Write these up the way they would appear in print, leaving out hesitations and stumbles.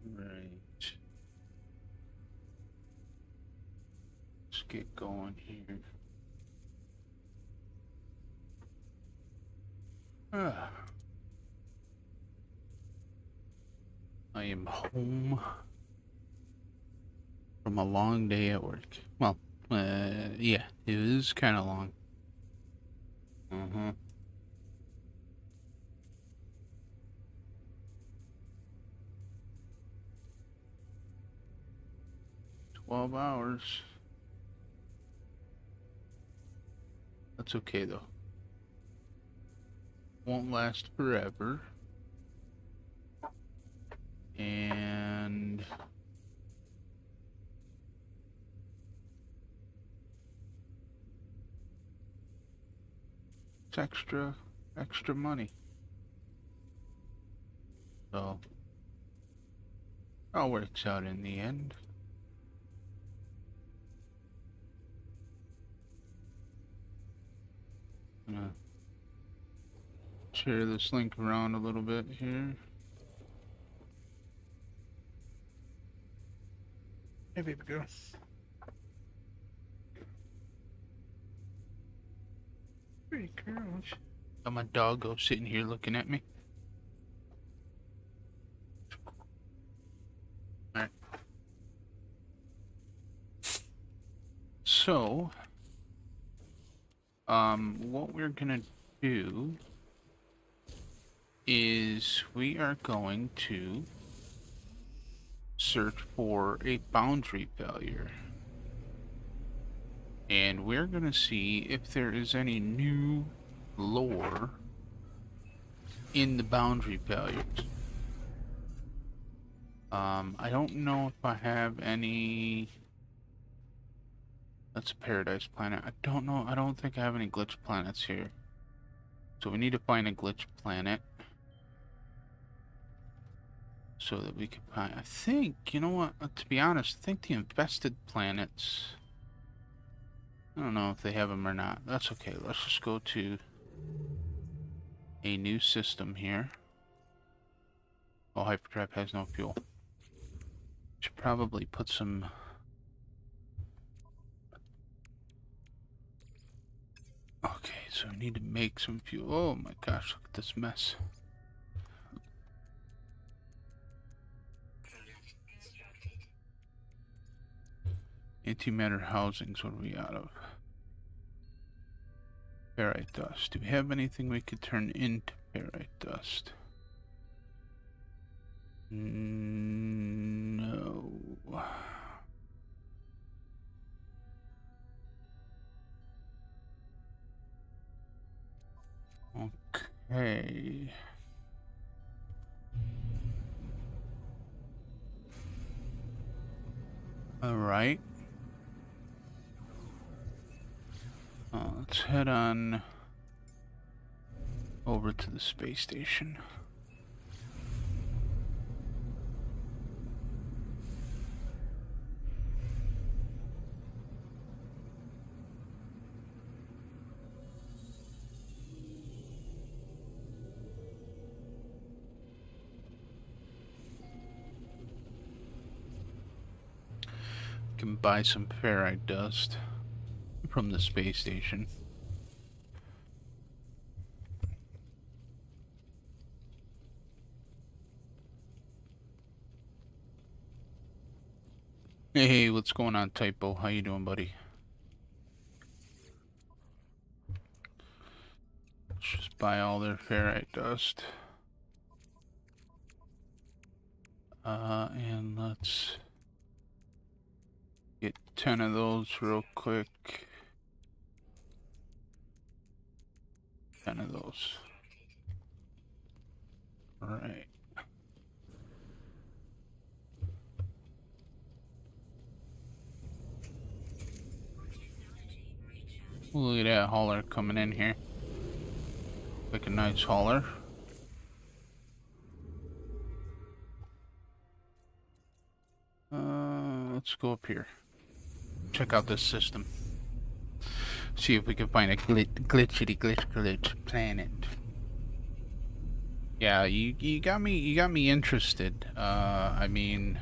Right. Let's get going here. Ah. I am home from a long day at work. Well, yeah, it was kind of long. Mm-hmm. 12 hours. That's okay though. Won't last forever. And it's extra money. So all works out in the end. I'm gonna share this link around a little bit here. Hey, baby girl. Pretty girls. Got my doggo sitting here looking at me. Alright. So, what we're gonna do is we are going to search for a boundary failure. And we're gonna see if there is any new lore in the boundary failures. I don't know if I have any. That's a paradise planet. I don't know. I don't think I have any glitch planets here. So we need to find a glitch planet so that we can find. I think, you know what? To be honest, I think the infested planets. I don't know if they have them or not. That's okay. Let's just go to a new system here. Oh, Hyperdrive has no fuel. Should probably put some. Okay, so we need to make some fuel. Oh my gosh, look at this mess. Antimatter housings, what are we out of? Ferrite dust. Do we have anything we could turn into ferrite dust? No. Okay. All right. Let's head on over to the space station. Can buy some ferrite dust from the space station. Hey, what's going on, Typo? How you doing, buddy? Let's just buy all their ferrite dust. And let's get 10 of those real quick. 10 of those. All right. Look at that hauler coming in here. Like a nice hauler. Let's go up here. Check out this system. See if we can find a glitch planet. Yeah, you got me interested. I mean,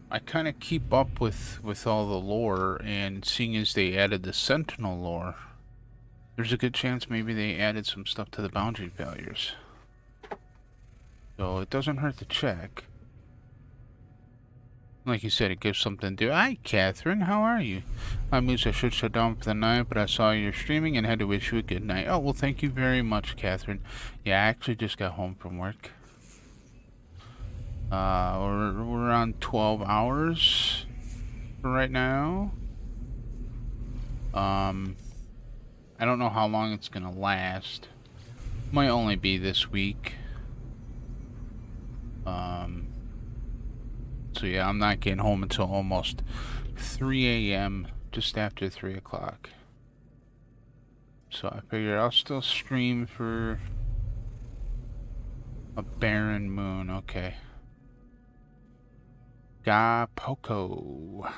I kind of keep up with all the lore, and seeing as they added the Sentinel lore, there's a good chance maybe they added some stuff to the boundary failures. So it doesn't hurt to check. Like you said, it gives something to do. Hi, Catherine. How are you? I Moose. I should shut down for the night, but I saw you're streaming and had to wish you a good night. Oh, well, thank you very much, Catherine. Yeah, I actually just got home from work. We're around 12 hours for right now. I don't know how long it's gonna last. Might only be this week. So yeah, I'm not getting home until almost 3 a.m., just after 3 o'clock. So I figure I'll still stream for a barren moon. Okay. Ga-Poko.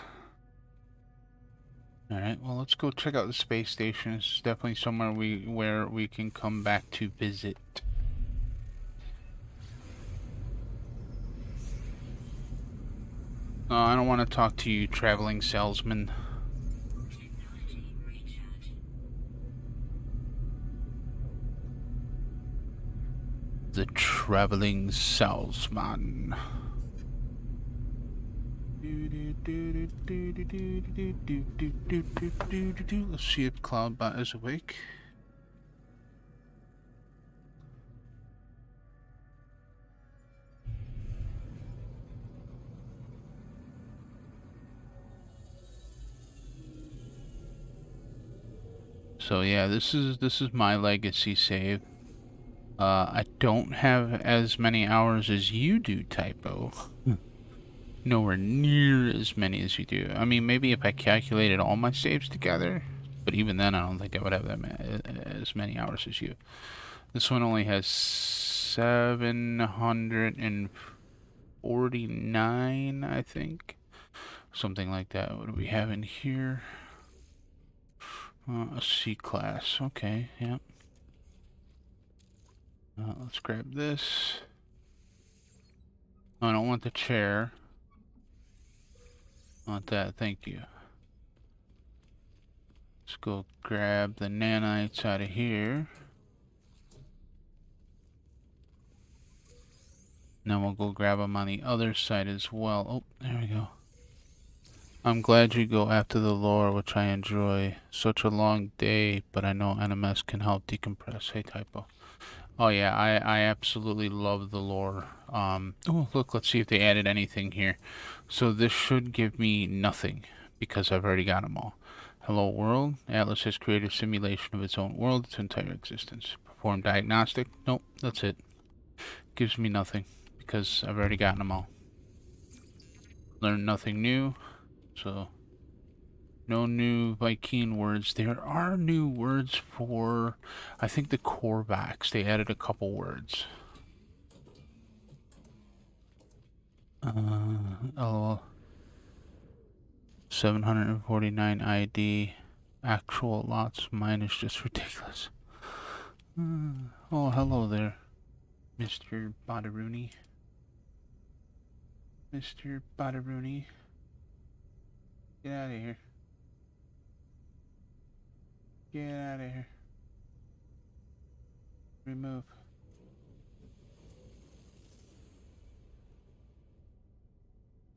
Alright, well, let's go check out the space station. It's definitely somewhere where we can come back to visit. I don't want to talk to you, traveling salesman. The traveling salesman. Let's see if Cloudbot is awake. So yeah, this is my legacy save. I don't have as many hours as you do, Typo. Nowhere near as many as you do. I mean, maybe if I calculated all my saves together, but even then, I don't think I would have as many hours as you. This one only has 749, I think. Something like that. What do we have in here? A C class. Okay, yep. Let's grab this. Oh, I don't want the chair. I want that, thank you. Let's go grab the nanites out of here. And then we'll go grab them on the other side as well. Oh, there we go. I'm glad you go after the lore, which I enjoy. Such a long day, but I know NMS can help decompress. Hey, Typo. Oh yeah, I absolutely love the lore. Oh look, let's see if they added anything here. So this should give me nothing, because I've already got them all. Hello world. Atlas has created a simulation of its own world, its entire existence. Perform diagnostic. Nope, that's it. Gives me nothing, because I've already gotten them all. Learn nothing new, so no new Viking words. There are new words for, I think, the Korvax. They added a couple words. LOL. 749 ID. Actual lots. Mine is just ridiculous. Oh, hello there, Mr. Badaruni. Mr. Badaruni. Get out of here. Get out of here. Remove.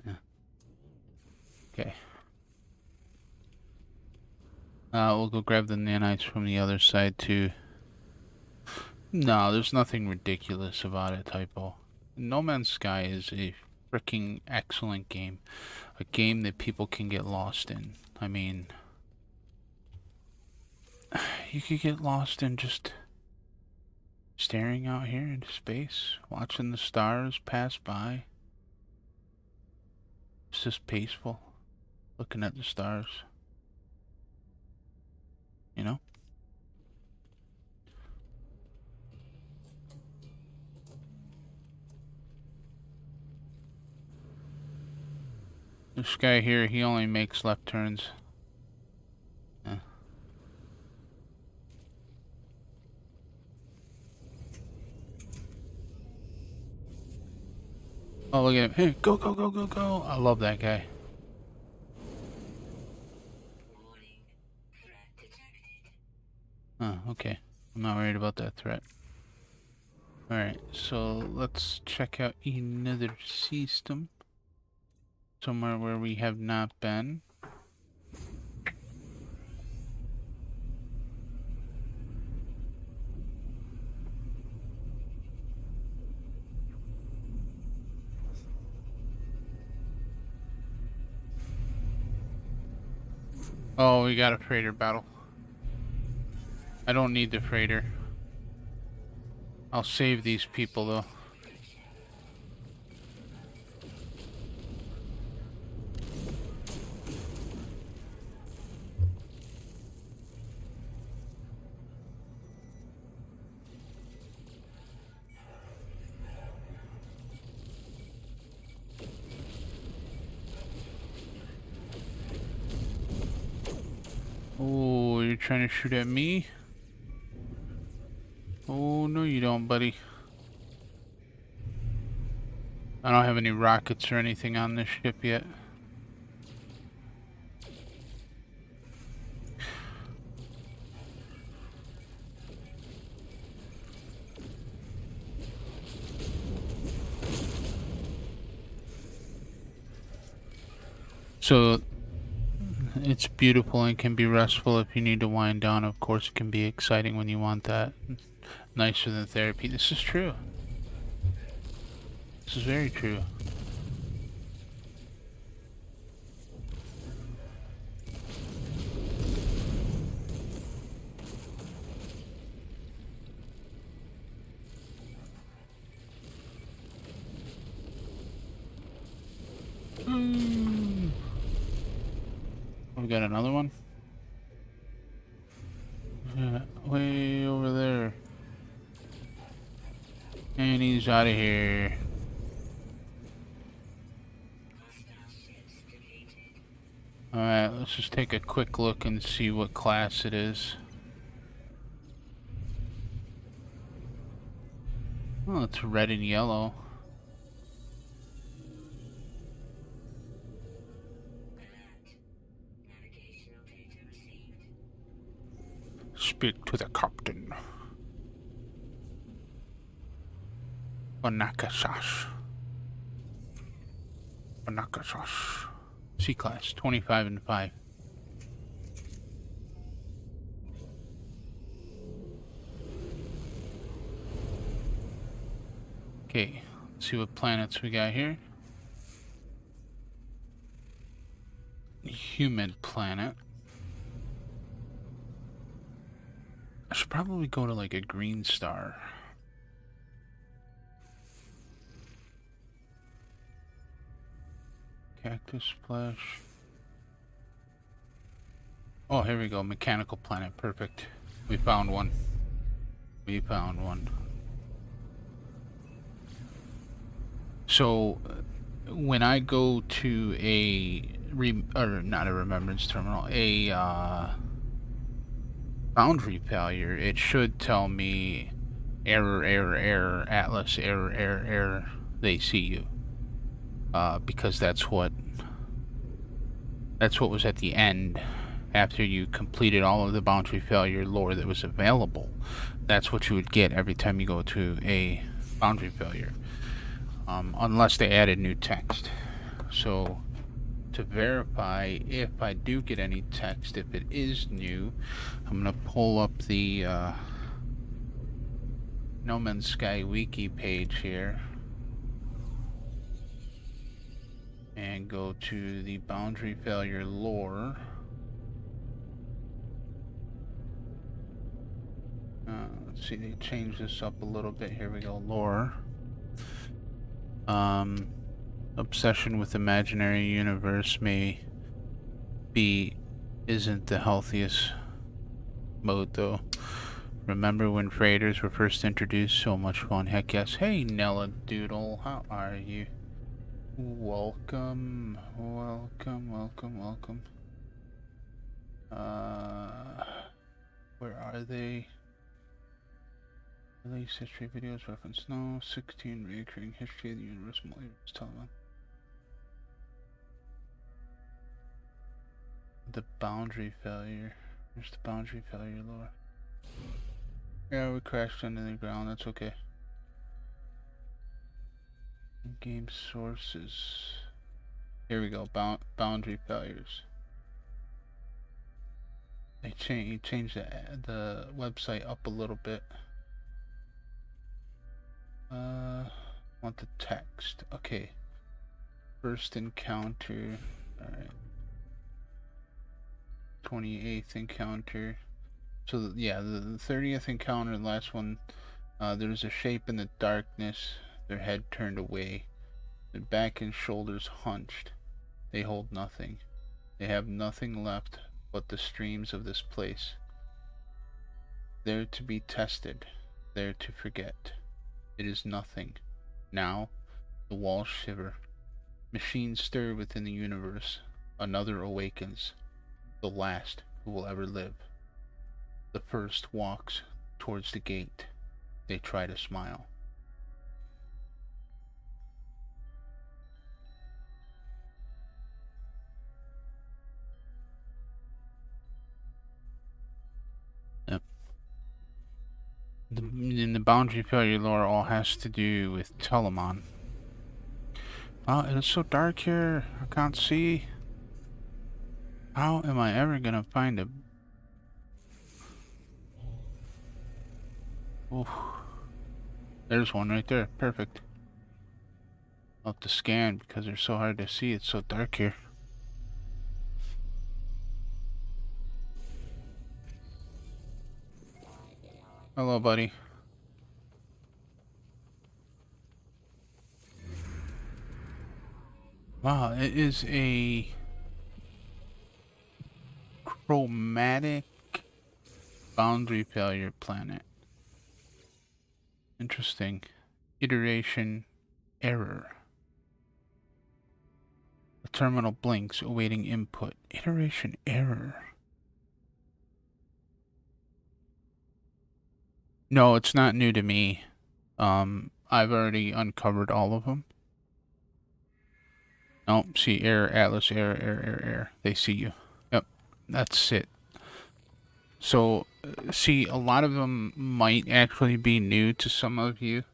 Yeah. Okay. We'll go grab the nanites from the other side too. No, there's nothing ridiculous about it, Typo. No Man's Sky is a freaking excellent game. A game that people can get lost in. I mean, you could get lost in just staring out here into space, watching the stars pass by. It's just peaceful, looking at the stars. You know? This guy here, he only makes left turns. Oh, look at him. Hey, go, go, go, go, go. I love that guy. Oh, okay. I'm not worried about that threat. Alright, so let's check out another system. Somewhere where we have not been. Oh, we got a freighter battle. I don't need the freighter. I'll save these people, though. Oh, you're trying to shoot at me? Oh, no you don't, buddy. I don't have any rockets or anything on this ship yet. So, it's beautiful and can be restful if you need to wind down. Of course, it can be exciting when you want that. Nicer than therapy. This is true. This is very true. We got another one? Yeah, way over there. And he's out of here. Alright, let's just take a quick look and see what class it is. Oh, it's red and yellow. Speak to the captain. Onakasash. Onakasash. C-class, 25 and 5. Okay, let's see what planets we got here. Human planet. I should probably go to like a green star. Cactus splash. Oh, here we go. Mechanical planet. Perfect. We found one. We found one. So, when I go to not a remembrance terminal, a boundary failure, it should tell me error, error, error, Atlas, error, error, error. They see you. Because that's what was at the end after you completed all of the boundary failure lore that was available. That's what you would get every time you go to a boundary failure, unless they added new text. So to verify if I do get any text, if it is new, I'm gonna pull up the No Man's Sky wiki page here and go to the boundary failure lore. Let's see, they changed this up a little bit. Here we go, lore. Obsession with imaginary universe isn't the healthiest mode though. Remember when freighters were first introduced? So much fun. Heck yes. Hey Nella Doodle, how are you? Welcome, welcome, welcome, welcome. Where are they? Release history videos reference no 16 reoccurring history of the universe multiverse television. The boundary failure. There's the boundary failure lore. Yeah, we crashed into the ground, that's okay. Game sources. Here we go, boundary failures. They changed the website up a little bit. Want the text. Okay. First encounter. Alright. 28th encounter. So, yeah, the 30th encounter, the last one, there's a shape in the darkness, their head turned away, their back and shoulders hunched. They hold nothing. They have nothing left but the streams of this place. There to be tested, there to forget. It is nothing. Now, the walls shiver. Machines stir within the universe. Another awakens. The last who will ever live. The first walks towards the gate. They try to smile. Yep. In the boundary failure lore all has to do with Telemon. Oh, it is so dark here. I can't see. How am I ever gonna find a... Oof. There's one right there. Perfect. I'll have to scan because they're so hard to see. It's so dark here. Hello, buddy. Wow, it is a chromatic boundary failure planet. Interesting. Iteration error. The terminal blinks, awaiting input. Iteration error. No, it's not new to me. I've already uncovered all of them. Oh, see, error, Atlas, error. They see you. Yep, that's it. So, see, a lot of them might actually be new to some of you.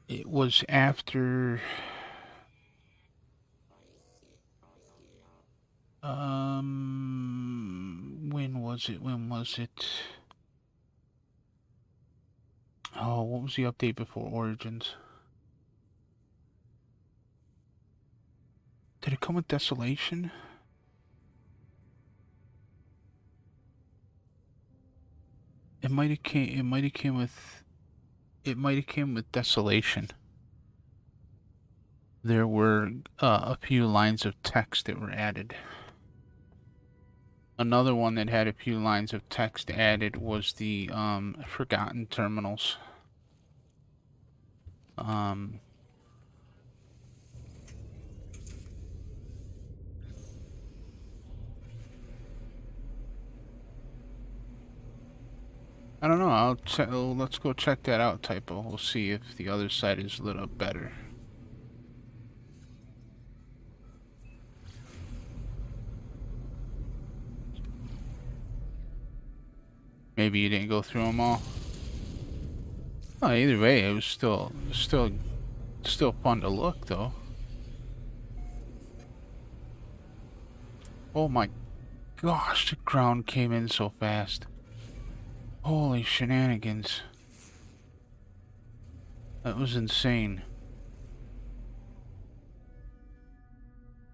It was after... when was it? Oh, what was the update before Origins? Did it come with Desolation? It might have came with Desolation. There were a few lines of text that were added. Another one that had a few lines of text added was the Forgotten Terminals. I don't know. I'll check. Let's go check that out, Typo. We'll see if the other side is lit up better. Maybe you didn't go through them all. Oh, either way, it was still fun to look, though. Oh my gosh, the ground came in so fast. Holy shenanigans. That was insane.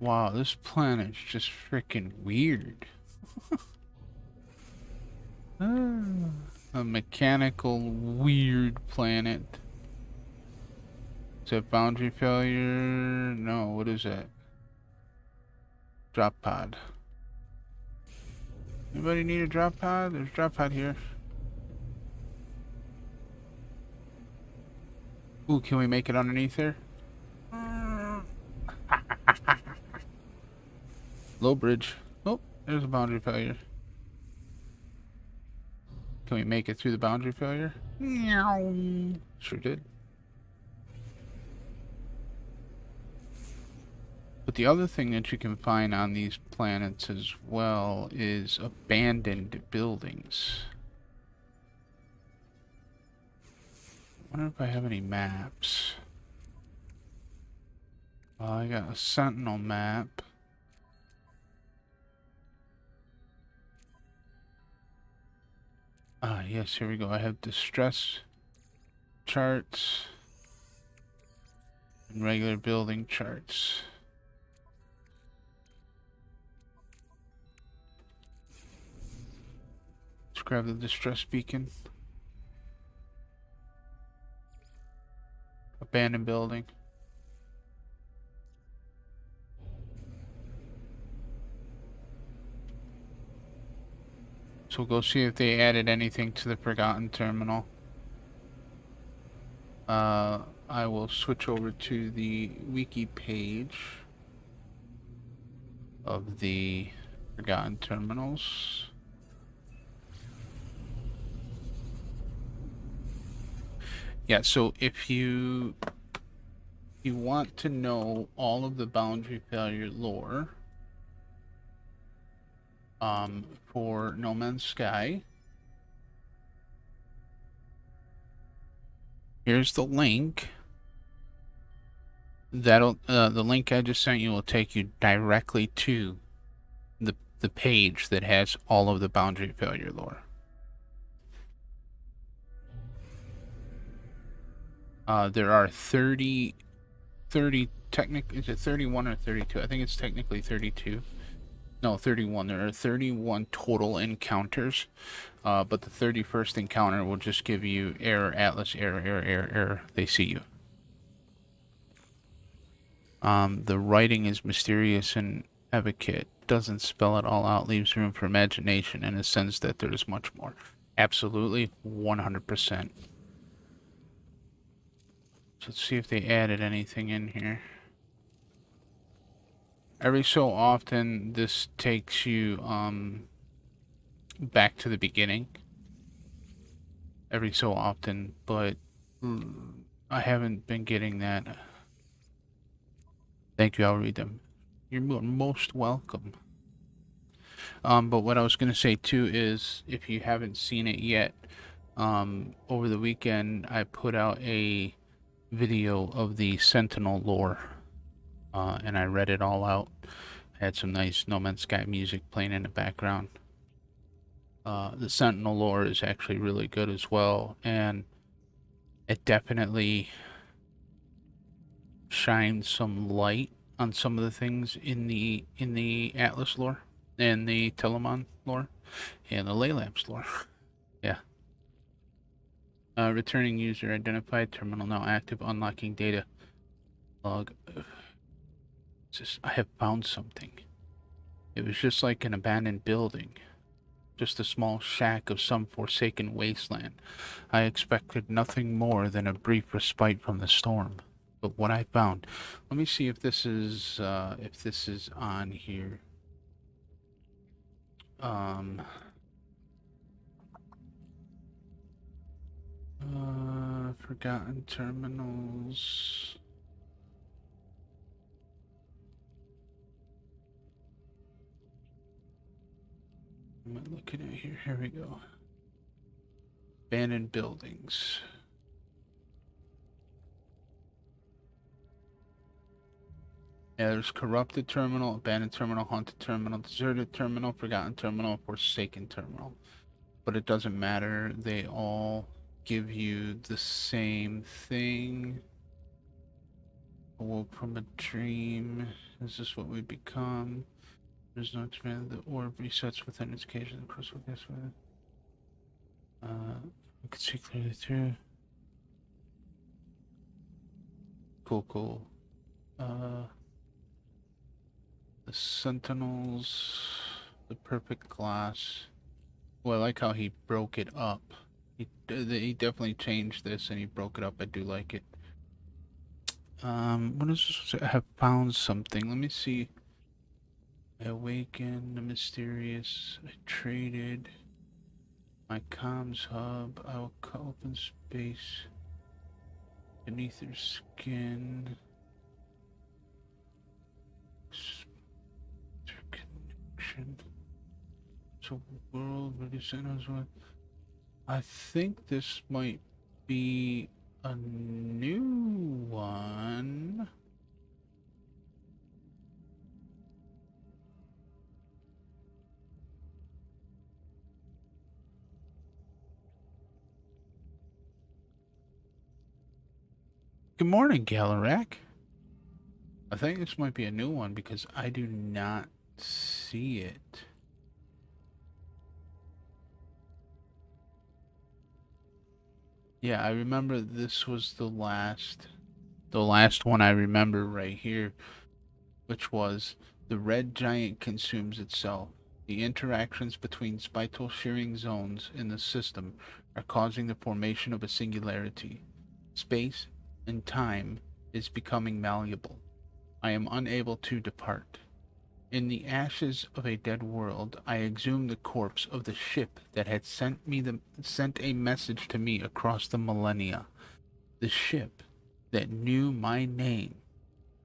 Wow, this planet's just freaking weird. A mechanical weird planet. Is that boundary failure? No, what is that? Drop pod. Anybody need a drop pod? There's a drop pod here. Ooh, can we make it underneath there? Low bridge. Oh, there's a boundary failure. Can we make it through the boundary failure? Meow. Sure did. But the other thing that you can find on these planets as well is abandoned buildings. I wonder if I have any maps. I got a Sentinel map. Ah, yes, here we go. I have distress charts and regular building charts. Let's grab the distress beacon. Abandoned building. So we'll go see if they added anything to the Forgotten Terminal. I will switch over to the wiki page of the Forgotten Terminals. Yeah, so if you want to know all of the boundary failure lore for No Man's Sky, here's the link. That'll the link I just sent you will take you directly to the page that has all of the boundary failure lore. There are 30 technically, is it 31 or 32? I think it's technically 32. No, 31. There are 31 total encounters, but the 31st encounter will just give you error, Atlas, error, they see you. The writing is mysterious and evocative. Doesn't spell it all out, leaves room for imagination in a sense that there's much more. Absolutely, 100%. Let's see if they added anything in here. Every so often, this takes you back to the beginning. Every so often, but I haven't been getting that. Thank you, I'll read them. You're most welcome. But what I was going to say too is, if you haven't seen it yet, over the weekend I put out a video of the Sentinel lore, and I read it all out. I had some nice No Man's Sky music playing in the background. The Sentinel lore is actually really good as well, and it definitely shines some light on some of the things in the Atlas lore and the Telemon lore and the Leylamps lore. Yeah. Returning user identified, terminal now active, unlocking data log. I have found something. It was just like an abandoned building, just a small shack of some forsaken wasteland. I expected nothing more than a brief respite from the storm. But what I found, let me see if this is on here. Forgotten terminals. Am I looking at here? Here we go. Abandoned buildings. Yeah, there's corrupted terminal, abandoned terminal, haunted terminal, deserted terminal, forgotten terminal, forsaken terminal. But it doesn't matter. They all give you the same thing. Awoke from a dream. Is this what we become? There's no expand. The orb resets within its cage. The crystal gets with it. I can see clearly through. Cool. The Sentinels, the perfect glass. Well, I like how he broke it up. He definitely changed this and he broke it up. I do like it. What is this? I have found something. Let me see. I awakened, the mysterious. I traded. My comms hub. I will cut open space beneath their skin. Connection. So world really centers what? I think this might be a new one. Good morning, Galarak. I think this might be a new one because I do not see it. Yeah, I remember this was the last one I remember right here, which was the red giant consumes itself. The interactions between spital shearing zones in the system are causing the formation of a singularity. Space and time is becoming malleable. I am unable to depart. In the ashes of a dead world, I exhumed the corpse of the ship that had sent a message to me across the millennia. The ship that knew my name,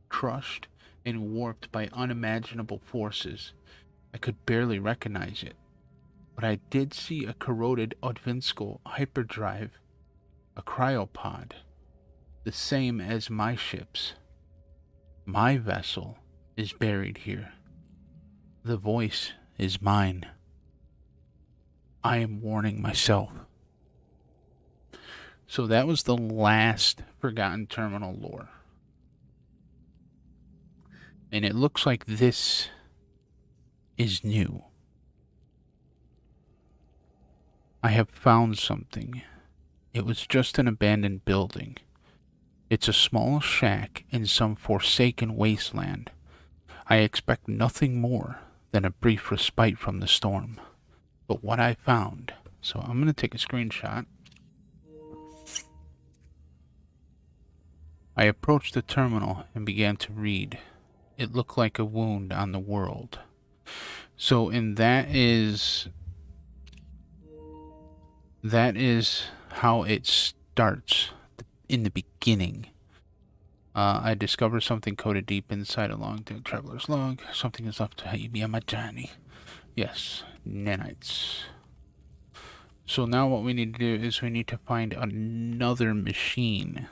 crushed and warped by unimaginable forces. I could barely recognize it, but I did see a corroded Odvinsko hyperdrive, a cryopod, the same as my ship's. My vessel is buried here. The voice is mine. I am warning myself. So that was the last Forgotten Terminal lore. And it looks like this is new. I have found something. It was just an abandoned building. It's a small shack in some forsaken wasteland. I expect nothing more than a brief respite from the storm. But what I found... So I'm going to take a screenshot. I approached the terminal and began to read. It looked like a wound on the world. So, and that is how it starts in the beginning. I discovered something coded deep inside a long-tailed traveler's log. Something is left to help me on my journey. Yes, nanites. So now what we need to do is we need to find another machine,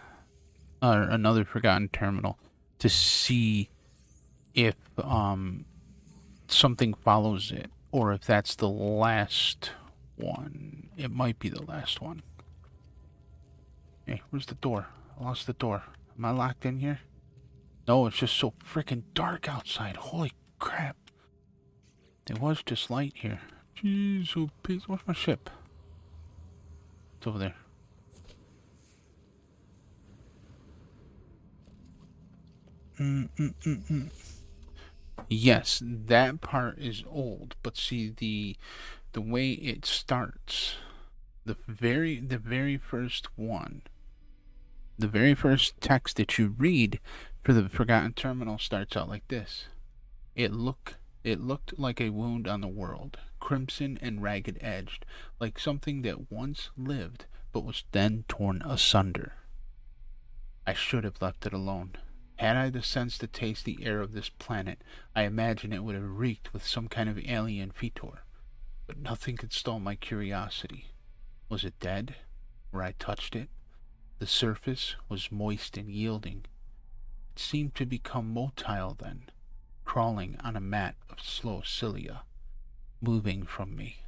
or another Forgotten Terminal, to see if something follows it, or if that's the last one. It might be the last one. Hey, where's the door? I lost the door. Am I locked in here? No, it's just so freaking dark outside. Holy crap. There was just light here. Jeez, oh pigs. Where's my ship? It's over there. Yes, that part is old, but see the way it starts, the very first one, the very first text that you read for the Forgotten Terminal starts out like this. It looked like a wound on the world, crimson and ragged edged, like something that once lived but was then torn asunder. I should have left it alone. Had I the sense to taste the air of this planet, I imagine it would have reeked with some kind of alien fetor. But nothing could stall my curiosity. Was it dead? Where I touched it? The surface was moist and yielding. It seemed to become motile then, crawling on a mat of slow cilia, moving from me.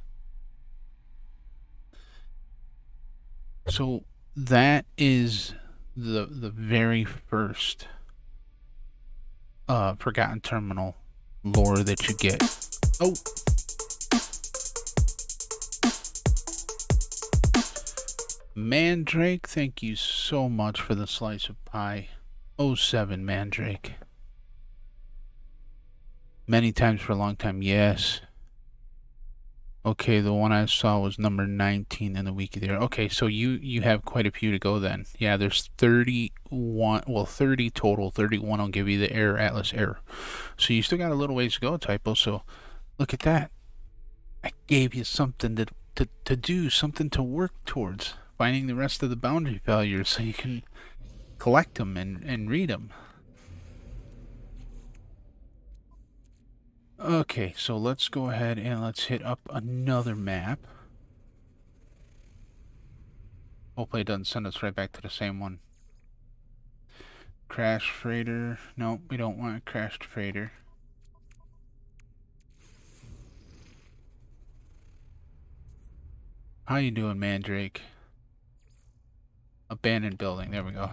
So that is the very first Forgotten Terminal lore that you get. Oh! Mandrake, thank you so much for the slice of pie. 07 Mandrake. Many times for a long time, yes. Okay, the one I saw was number 19 in the wiki there. Okay, so you have quite a few to go then. Yeah, there's 31, well 30 total. 31 will give you the Error Atlas error. So you still got a little ways to go, Typo, so look at that. I gave you something that to do, something to work towards. Finding the rest of the boundary failures so you can collect them and read them. Okay, so let's go ahead and let's hit up another map. Hopefully it doesn't send us right back to the same one. Crash freighter. Nope, we don't want a crashed freighter. How you doing, Mandrake? Abandoned building. There we go.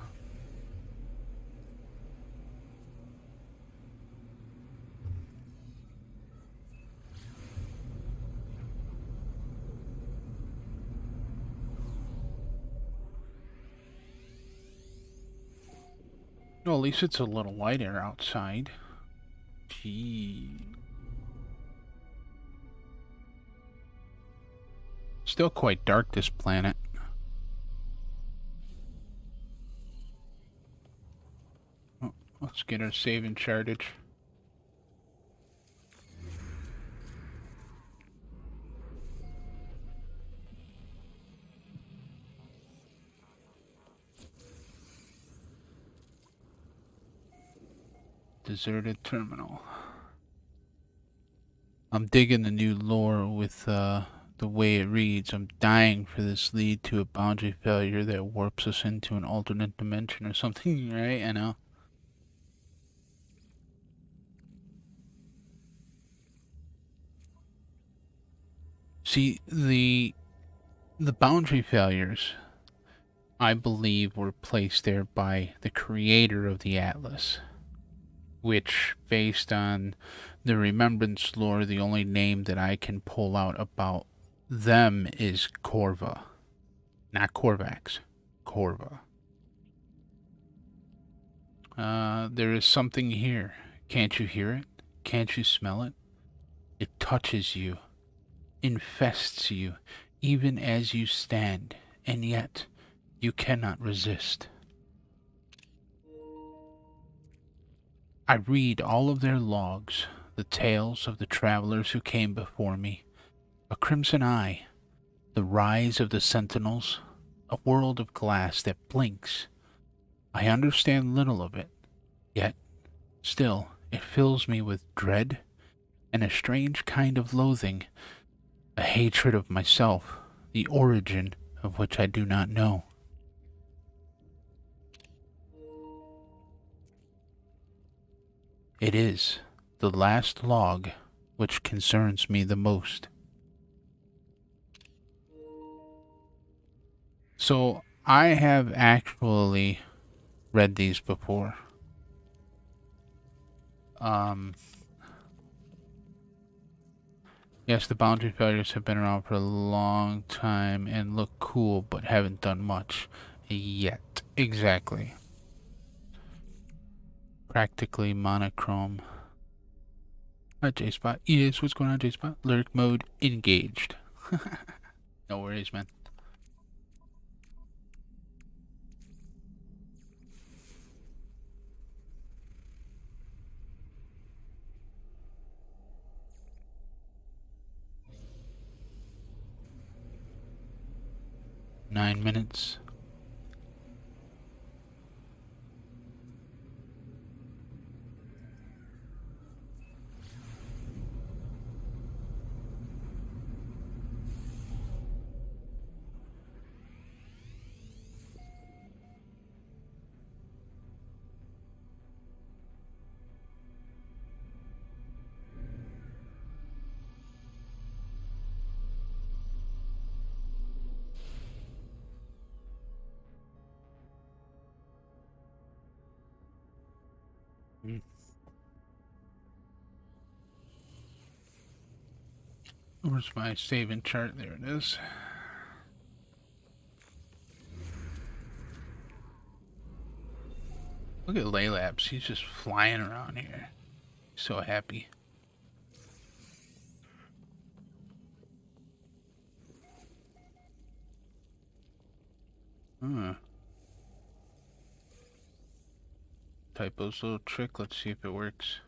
No, at least it's a little lighter outside. Gee. Still quite dark, this planet. Oh, let's get our save and chartage. Deserted terminal. I'm digging the new lore with the way it reads. I'm dying for this lead to a boundary failure that warps us into an alternate dimension or something, right? I know. See, the boundary failures, I believe, were placed there by the creator of the Atlas, which, based on the Remembrance lore, the only name that I can pull out about them is Corva. Not Corvax. Corva. There is something here. Can't you hear it? Can't you smell it? It touches you, infests you, even as you stand, and yet you cannot resist. I read all of their logs, the tales of the travelers who came before me. A crimson eye, the rise of the sentinels, a world of glass that blinks. I understand little of it, yet still it fills me with dread and a strange kind of loathing, a hatred of myself, the origin of which I do not know. It is the last log which concerns me the most. So, I have actually read these before. Yes, the boundary failures have been around for a long time and look cool, but haven't done much yet. Exactly. Practically monochrome. Hi, J-Spot. Yes, what's going on, J-Spot? Lyric mode engaged. No worries, man. Nine minutes. Where's my save and chart? There it is. Look at Laylabs. He's just flying around here. So happy. Typo's little trick. Let's see if it works.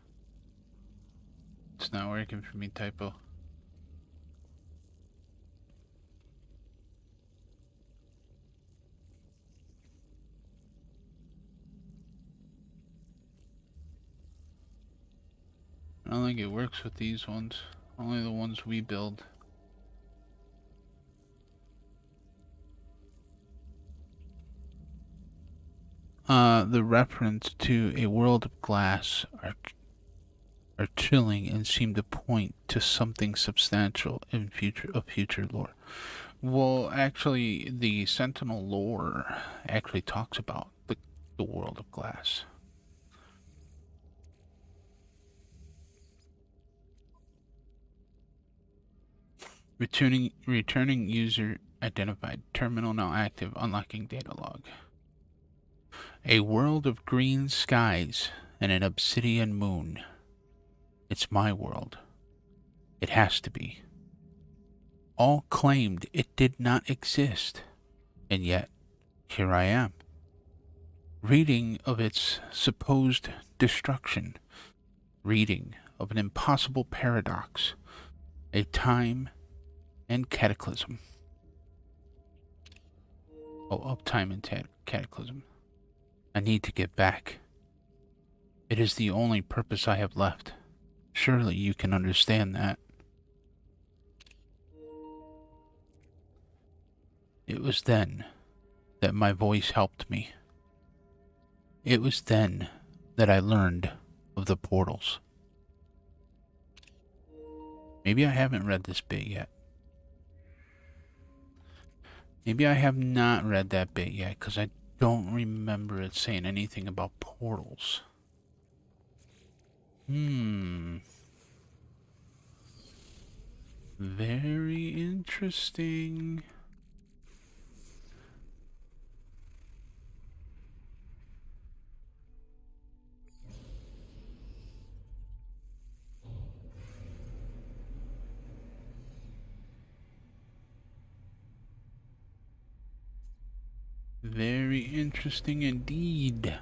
It's not working for me, Typo. I don't think it works with these ones. Only the ones we build. The reference to a world of glass are chilling and seem to point to something substantial in future lore. Well, actually, the Sentinel lore actually talks about the world of glass. Returning user identified. Terminal now active. Unlocking data log. A world of green skies and an obsidian moon. It's my world. It has to be. All claimed it did not exist, and yet here I am, reading of its supposed destruction, reading of an impossible paradox, a time and cataclysm. Oh, of time and cataclysm. I need to get back. It is the only purpose I have left. Surely you can understand that. It was then that my voice helped me. It was then that I learned of the portals. Maybe I haven't read this bit yet. Maybe I have not read that bit yet, because I don't remember it saying anything about portals. Very interesting. Very interesting indeed.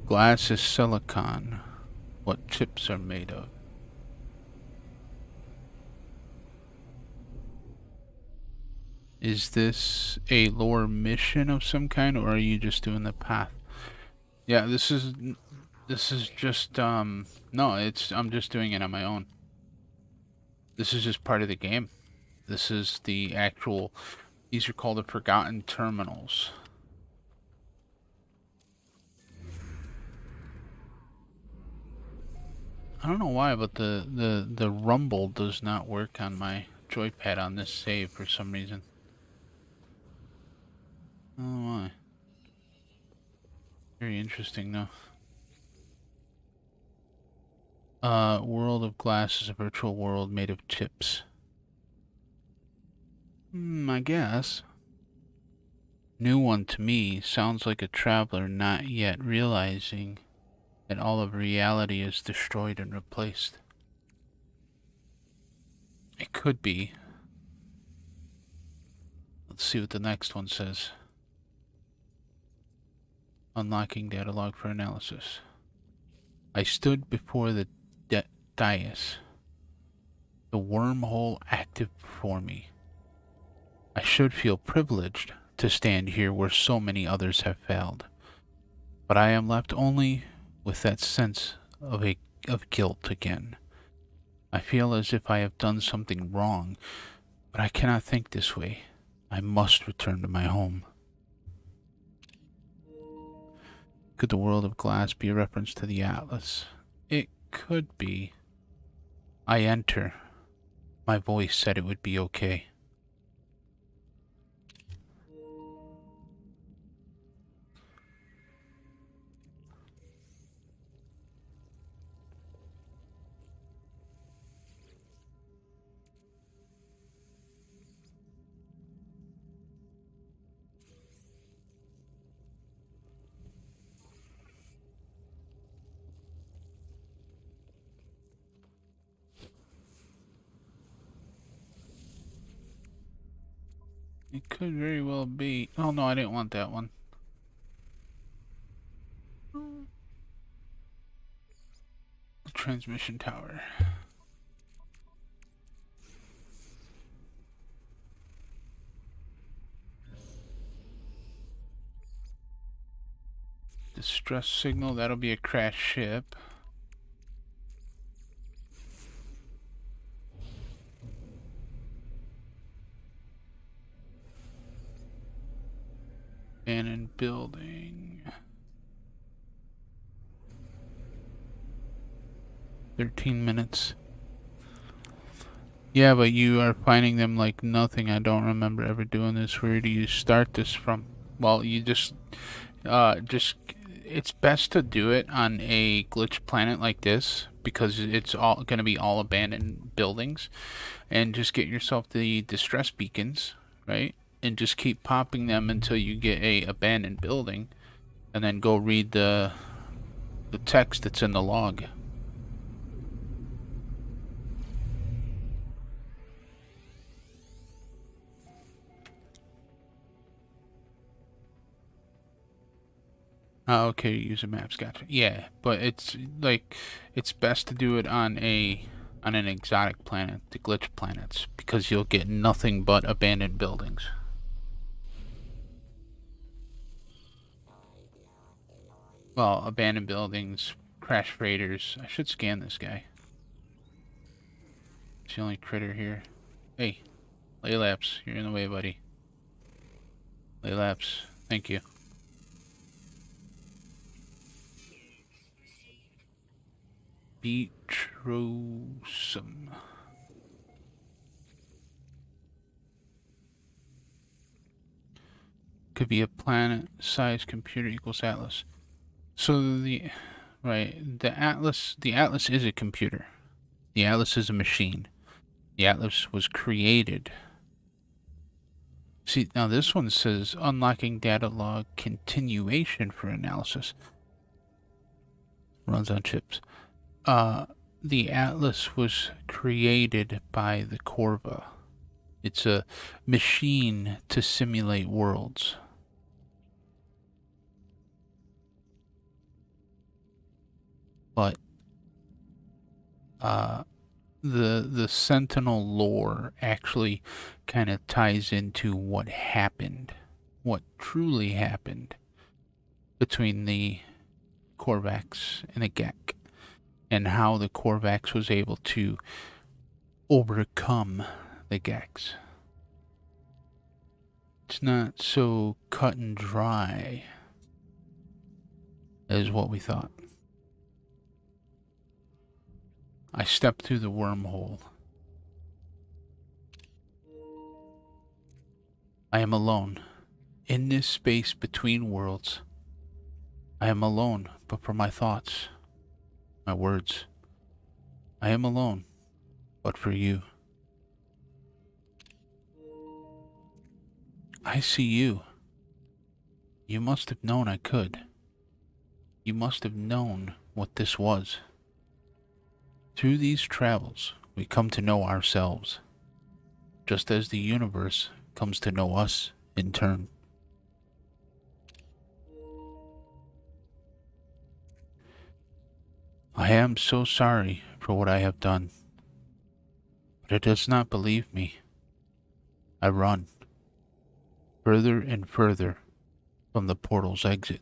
Glass is silicon. What chips are made of? Is this a lore mission of some kind, or are you just doing the path? Yeah, this is just no, I'm just doing it on my own. This is just part of the game. This is the actual, these are called the Forgotten Terminals. I don't know why, but the rumble does not work on my joypad on this save for some reason. I don't know why. Very interesting though. World of Glass is a virtual world made of chips. I guess. New one to me. Sounds like a traveler not yet realizing that all of reality is destroyed and replaced. It could be. Let's see what the next one says. Unlocking data log for analysis. I stood before the dais. The wormhole active before me. I should feel privileged to stand here where so many others have failed. But I am left only with that sense of guilt again. I feel as if I have done something wrong, but I cannot think this way. I must return to my home. Could the world of glass be a reference to the Atlas? It could be. I enter. My voice said it would be okay. It could very well be. Oh no, I didn't want that one. The transmission tower. Distress signal, that'll be a crash ship. Abandoned building. 13 minutes. Yeah, but you are finding them like nothing. I don't remember ever doing this. Where do you start this from? Well, you just it's best to do it on a glitch planet like this because it's all going to be all abandoned buildings, and just get yourself the distress beacons, right? And just keep popping them until you get a abandoned building, and then go read the text that's in the log. Oh, okay, user maps, gotcha. Yeah, but it's like it's best to do it on an exotic planet, the glitch planets, because you'll get nothing but abandoned buildings. Well, abandoned buildings, crash freighters. I should scan this guy. It's the only critter here. Hey, Laylaps, you're in the way, buddy. Laylaps, thank you. Beatrosum. Could be a planet-sized computer equals Atlas. So the Atlas is a computer. The Atlas is a machine. The Atlas was created. See, now this one says unlocking data log continuation for analysis. Runs on chips. The Atlas was created by the Corva. It's a machine to simulate worlds. But the Sentinel lore actually kind of ties into what happened, what truly happened between the Korvax and the Gek, and how the Korvax was able to overcome the Geks. It's not so cut and dry as what we thought. I stepped through the wormhole. I am alone. In this space between worlds, I am alone, but for my thoughts, my words. I am alone, but for you. I see you. You must have known I could. You must have known what this was. Through these travels, we come to know ourselves, just as the universe comes to know us in turn. I am so sorry for what I have done, but it does not believe me. I run, further and further from the portal's exit.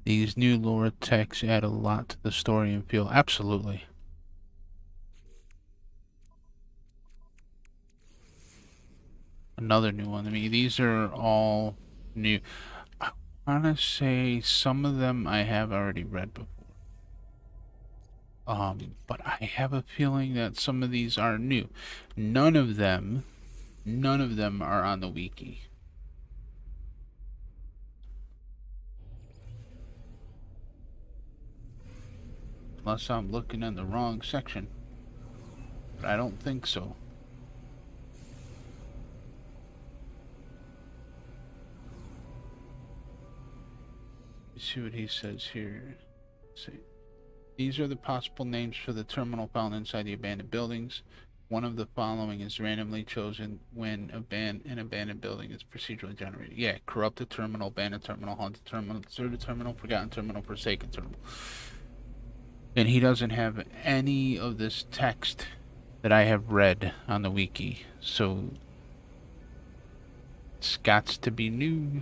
These new lore texts add a lot to the story and feel. Absolutely. Another new one. I mean, these are all new. I want to say some of them I have already read before. But I have a feeling that some of these are new. None of them are on the wiki. Unless I'm looking in the wrong section. But I don't think so. Let's see what he says here. Let's see. These are the possible names for the terminal found inside the abandoned buildings. One of the following is randomly chosen when an abandoned building is procedurally generated. Yeah, corrupted terminal, abandoned terminal, haunted terminal, deserted terminal, forgotten terminal, forsaken terminal. And he doesn't have any of this text that I have read on the wiki, so it's got to be new.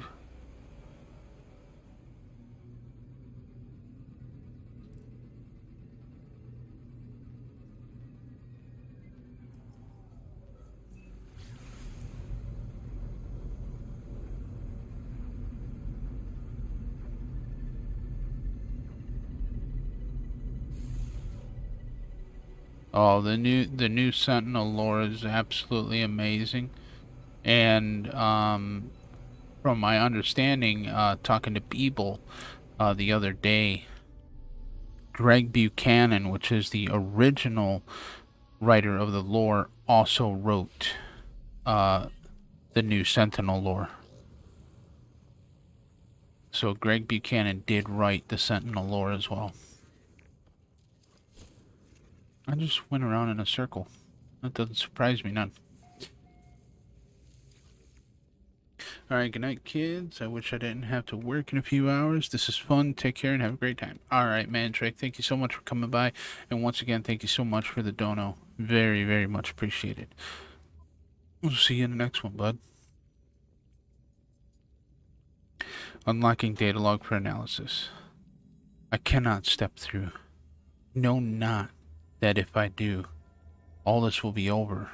Oh, the new Sentinel lore is absolutely amazing, and from my understanding, talking to Beeble the other day, Greg Buchanan, which is the original writer of the lore, also wrote uh, the new Sentinel lore. So Greg Buchanan did write the Sentinel lore as well. I just went around in a circle. That doesn't surprise me none. Alright, good night, kids. I wish I didn't have to work in a few hours. This is fun. Take care and have a great time. Alright, Mandrake, thank you so much for coming by. And once again, thank you so much for the dono. Very, very much appreciated. We'll see you in the next one, bud. Unlocking data log for analysis. I cannot step through. No, not that if I do, all this will be over.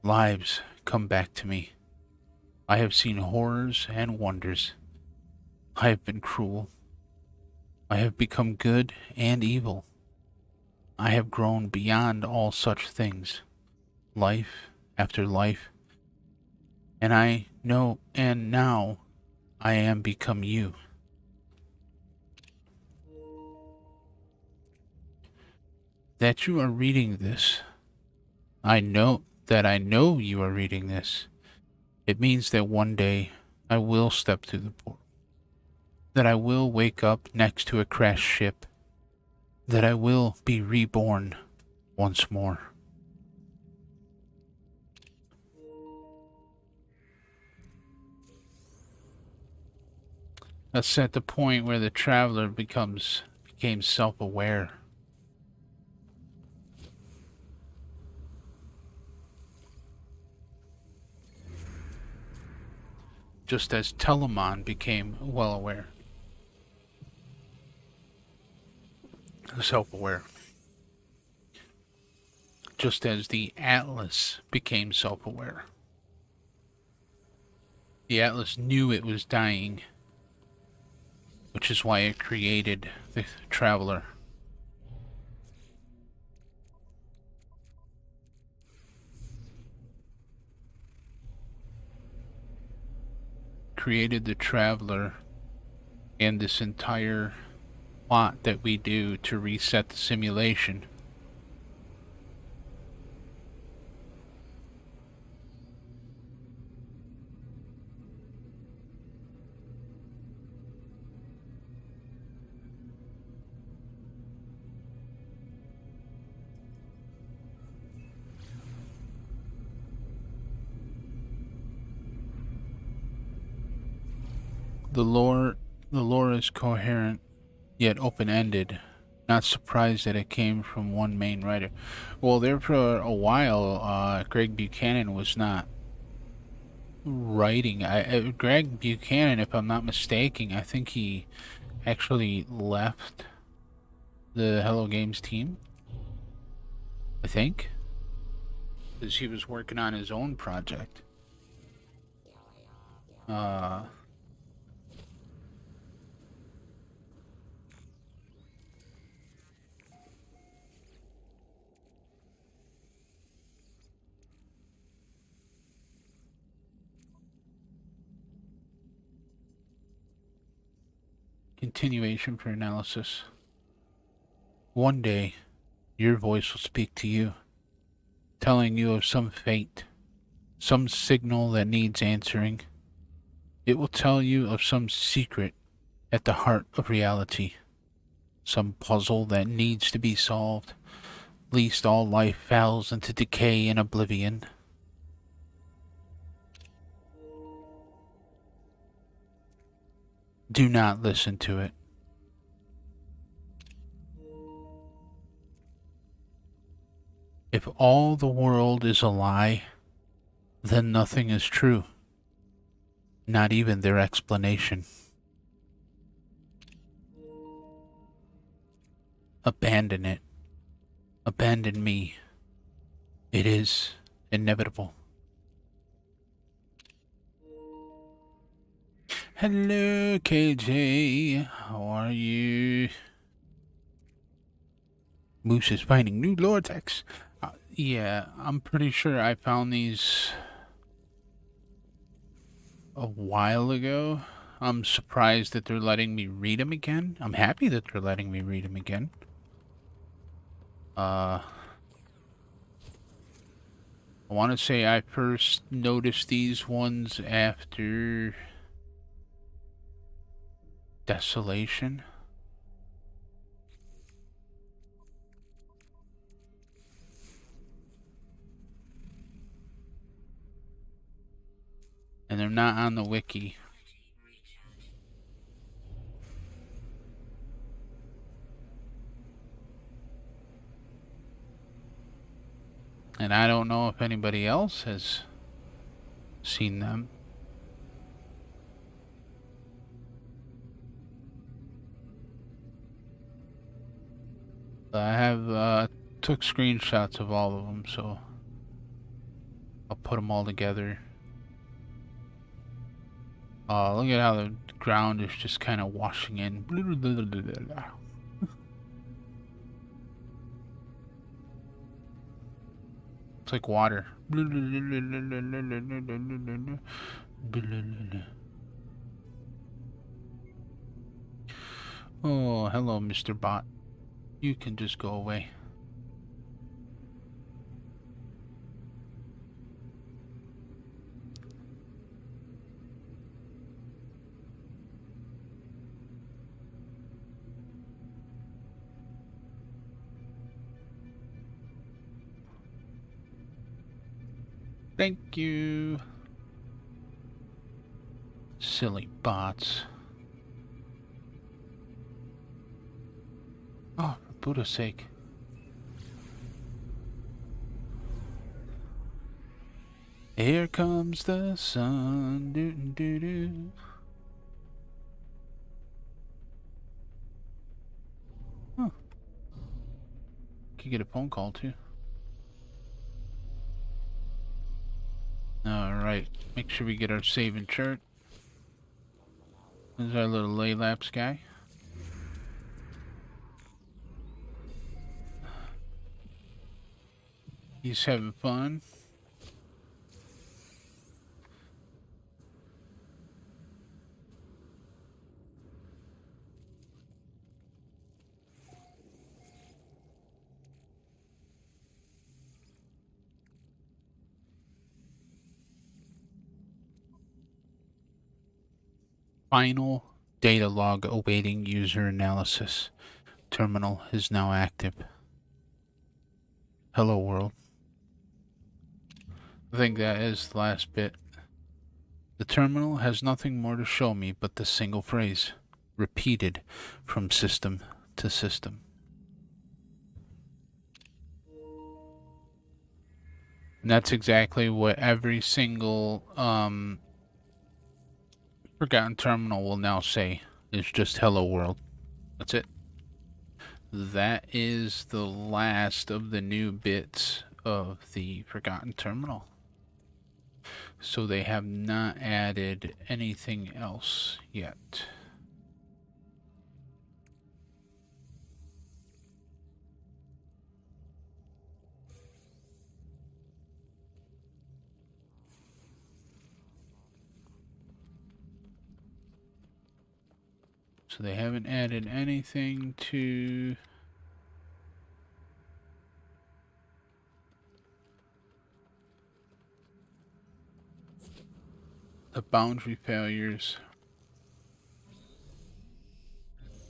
Lives come back to me. I have seen horrors and wonders. I have been cruel. I have become good and evil. I have grown beyond all such things, life after life. And I know, and now I am become you. That you are reading this. I know you are reading this. It means that one day I will step through the portal. That I will wake up next to a crashed ship. That I will be reborn once more. That's at the point where the traveler became self-aware. Just as Telemon became well aware. Self-aware. Just as the Atlas became self-aware. The Atlas knew it was dying, which is why it created the Traveler. Created the Traveler and this entire plot that we do to reset the simulation. The lore is coherent, yet open-ended. Not surprised that it came from one main writer. Well, there for a while, Greg Buchanan was not writing. Greg Buchanan, if I'm not mistaken, I think he actually left the Hello Games team. I think. Because he was working on his own project. Continuation for analysis. One day, your voice will speak to you, telling you of some fate, some signal that needs answering. It will tell you of some secret at the heart of reality, some puzzle that needs to be solved, lest all life falls into decay and oblivion. Do not listen to it. If all the world is a lie, then nothing is true, not even their explanation. Abandon it. Abandon me. It is inevitable. Hello, KJ. How are you? Moose is finding new Lortex. Yeah, I'm pretty sure I found these a while ago. I'm surprised that they're letting me read them again. I'm happy that they're letting me read them again. I want to say I first noticed these ones after Desolation. And they're not on the wiki. And I don't know if anybody else has seen them. I have took screenshots of all of them, so I'll put them all together. Look at how the ground is just kind of washing in. It's like water. Oh, hello, Mr. Bot. You can just go away. Thank you. Silly bots. Oh, for Buddha's sake. Here comes the sun. Doo doo doo. Huh. Could get a phone call too. Alright, make sure we get our saving chart. There's our little Laylapse guy. He's having fun. Final data log awaiting user analysis. Terminal is now active. Hello world. I think that is the last bit. The terminal has nothing more to show me but the single phrase, repeated from system to system. And that's exactly what every single Forgotten Terminal will now say. It's just hello world. That's it. That is the last of the new bits of the Forgotten Terminal. So they have not added anything else yet. So they haven't added anything to the boundary failures.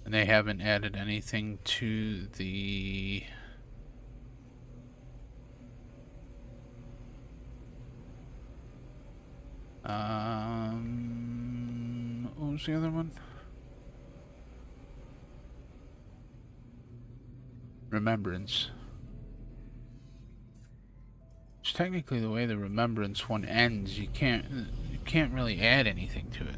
And they haven't added anything to the what was the other one? Remembrance. It's technically the way the Remembrance one ends. You can't really add anything to it.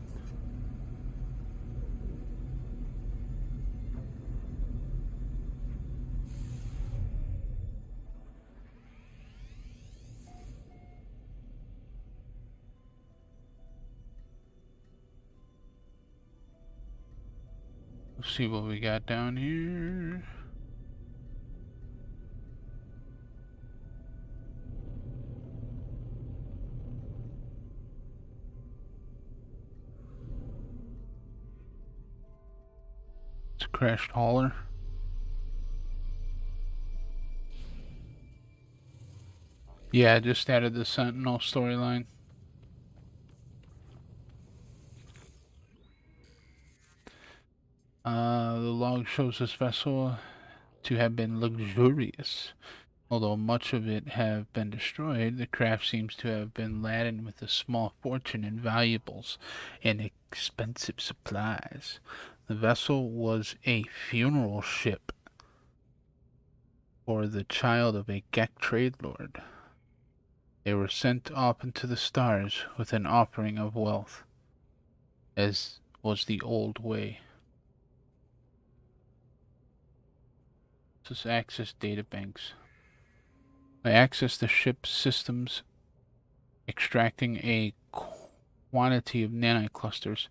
Let's see what we got down here. crashed hauler. Yeah, I just added the Sentinel storyline. The log shows this vessel to have been luxurious. Although much of it have been destroyed, the craft seems to have been laden with a small fortune in valuables and expensive supplies. The vessel was a funeral ship for the child of a Gek trade lord. They were sent off into the stars with an offering of wealth, as was the old way. Just access databanks. I access the ship's systems, extracting a quantity of nanite clusters.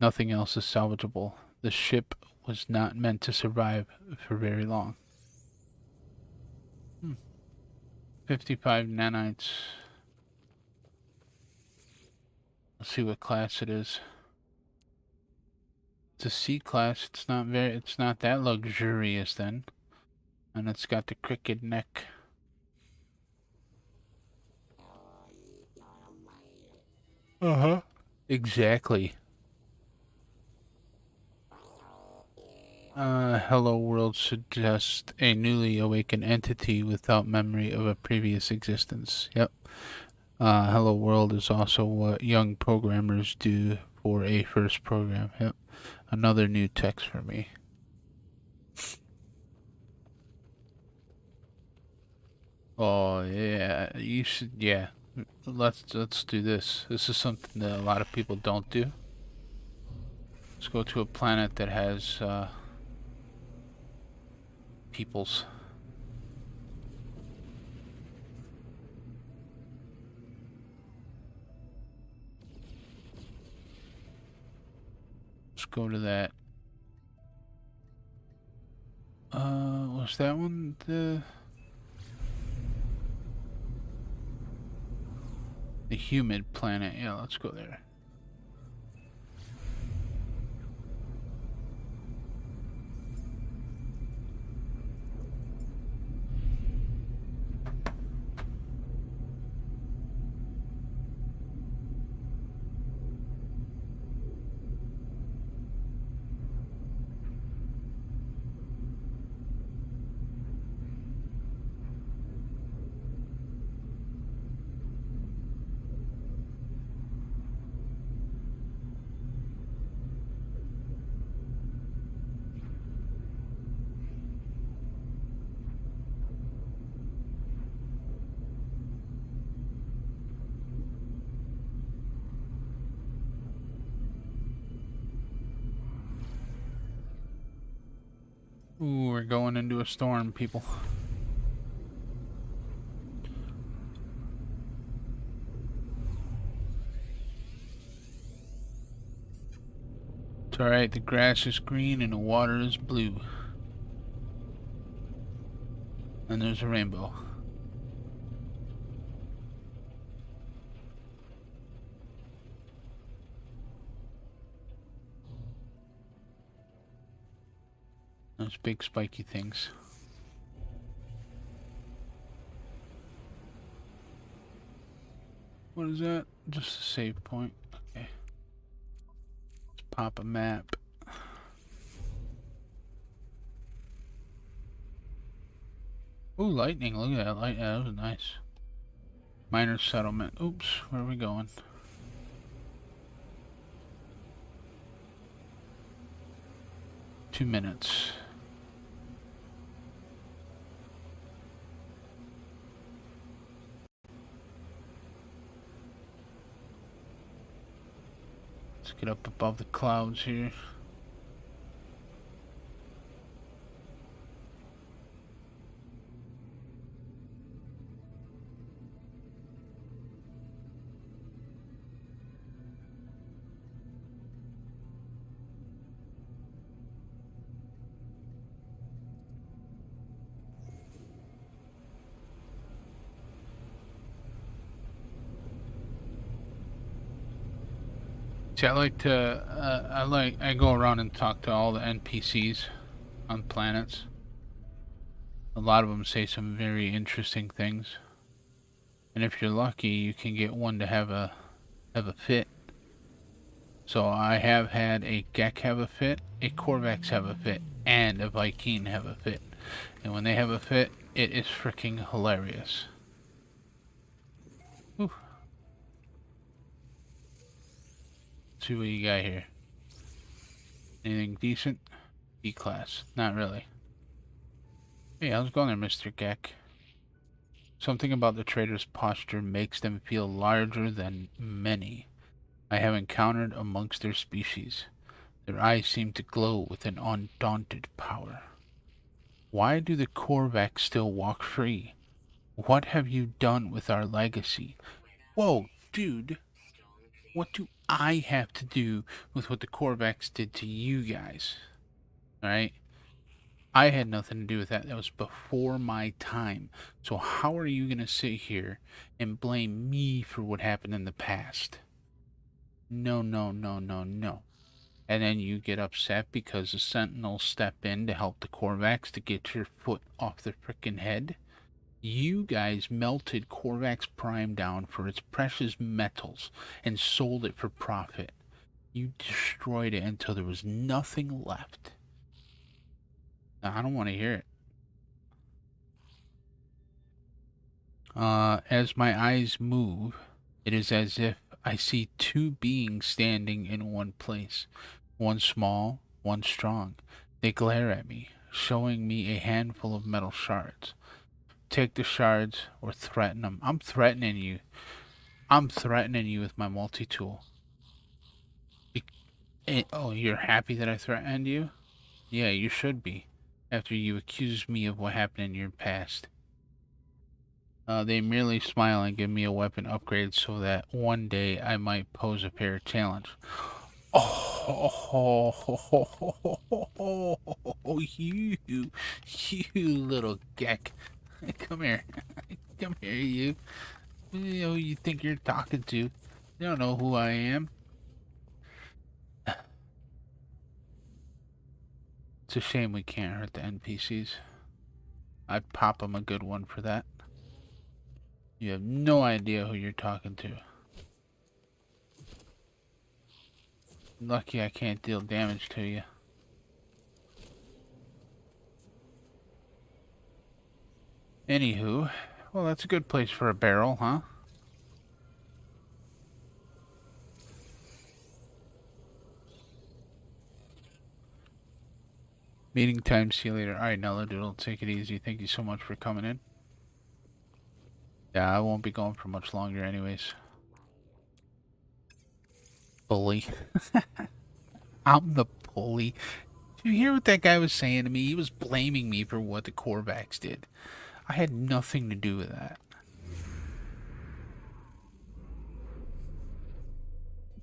Nothing else is salvageable. The ship was not meant to survive for very long. 55 nanites. Let's see what class it is. It's a C class. It's not that luxurious then. And it's got the crooked neck. Uh-huh. Exactly. Hello World suggests a newly awakened entity without memory of a previous existence. Yep. Hello World is also what young programmers do for a first program. Yep. Another new text for me. Oh yeah, you should. Yeah, let's do this. This is something that a lot of people don't do. Let's go to a planet that has peoples. Let's go to that. Was that one the humid planet? Yeah, let's go there. Ooh, we're going into a storm, people. It's alright, the grass is green and the water is blue. And there's a rainbow. Those big spiky things. What is that? Just a save point. Okay. Let's pop a map. Ooh, lightning. Look at that light. Yeah, that was nice. Minor settlement. Oops, where are we going? Two minutes. Let's get up above the clouds here. See, I like to, I go around and talk to all the NPCs. on planets. A lot of them say some very interesting things. And if you're lucky, you can get one to have a fit. So I have had a Gek have a fit, a Corvax have a fit, and a Vy'keen have a fit. And when they have a fit, it is freaking hilarious. Whew. Let's see what you got here. Anything decent? E-class. Not really. Hey, how's it going there, Mr. Gek? Something about the trader's posture makes them feel larger than many I have encountered amongst their species. Their eyes seem to glow with an undaunted power. Why do the Korvax still walk free? What have you done with our legacy? Whoa, dude. What do I have to do with what the Korvax did to you guys? Alright? I had nothing to do with that. That was before my time. So how are you going to sit here and blame me for what happened in the past? No, no, no, no, no. And then you get upset because the Sentinels step in to help the Korvax to get your foot off their frickin' head? You guys melted Korvax Prime down for its precious metals and sold it for profit. You destroyed it until there was nothing left. I don't want to hear it. As my eyes move, it is as if I see two beings standing in one place. One small, one strong. They glare at me, showing me a handful of metal shards. Take the shards or threaten them. I'm threatening you. I'm threatening you with my multi-tool. Oh, you're happy that I threatened you? Yeah, you should be, after you accused me of what happened in your past. They merely smile and give me a weapon upgrade so that one day I might pose a fair challenge. Oh, you little Gek. Come here. Come here, you. You know who you think you're talking to. You don't know who I am. It's a shame we can't hurt the NPCs. I'd pop them a good one for that. You have no idea who you're talking to. Lucky I can't deal damage to you. Anywho, well, that's a good place for a barrel, huh? Meeting time, see you later. Alright, Nella Doodle, take it easy. Thank you so much for coming in. Yeah, I won't be going for much longer anyways. Bully. I'm the bully. Did you hear what that guy was saying to me? He was blaming me for what the Korvax did. I had nothing to do with that.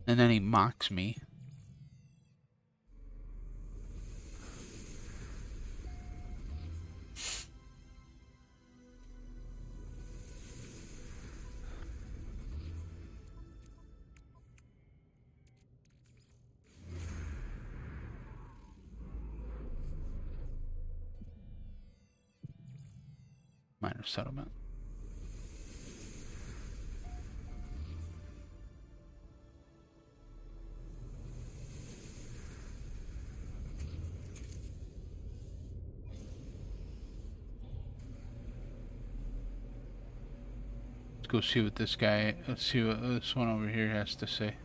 And then he mocks me. Minor settlement. Let's go see what this guy, let's see what this one over here has to say.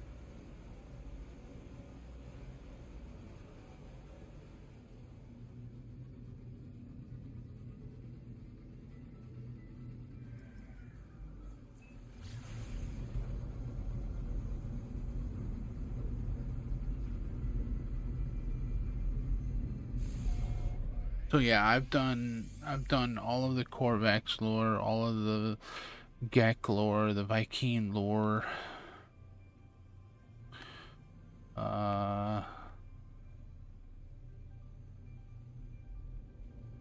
So yeah, I've done all of the Korvax lore, all of the Gek lore, the Vy'keen lore.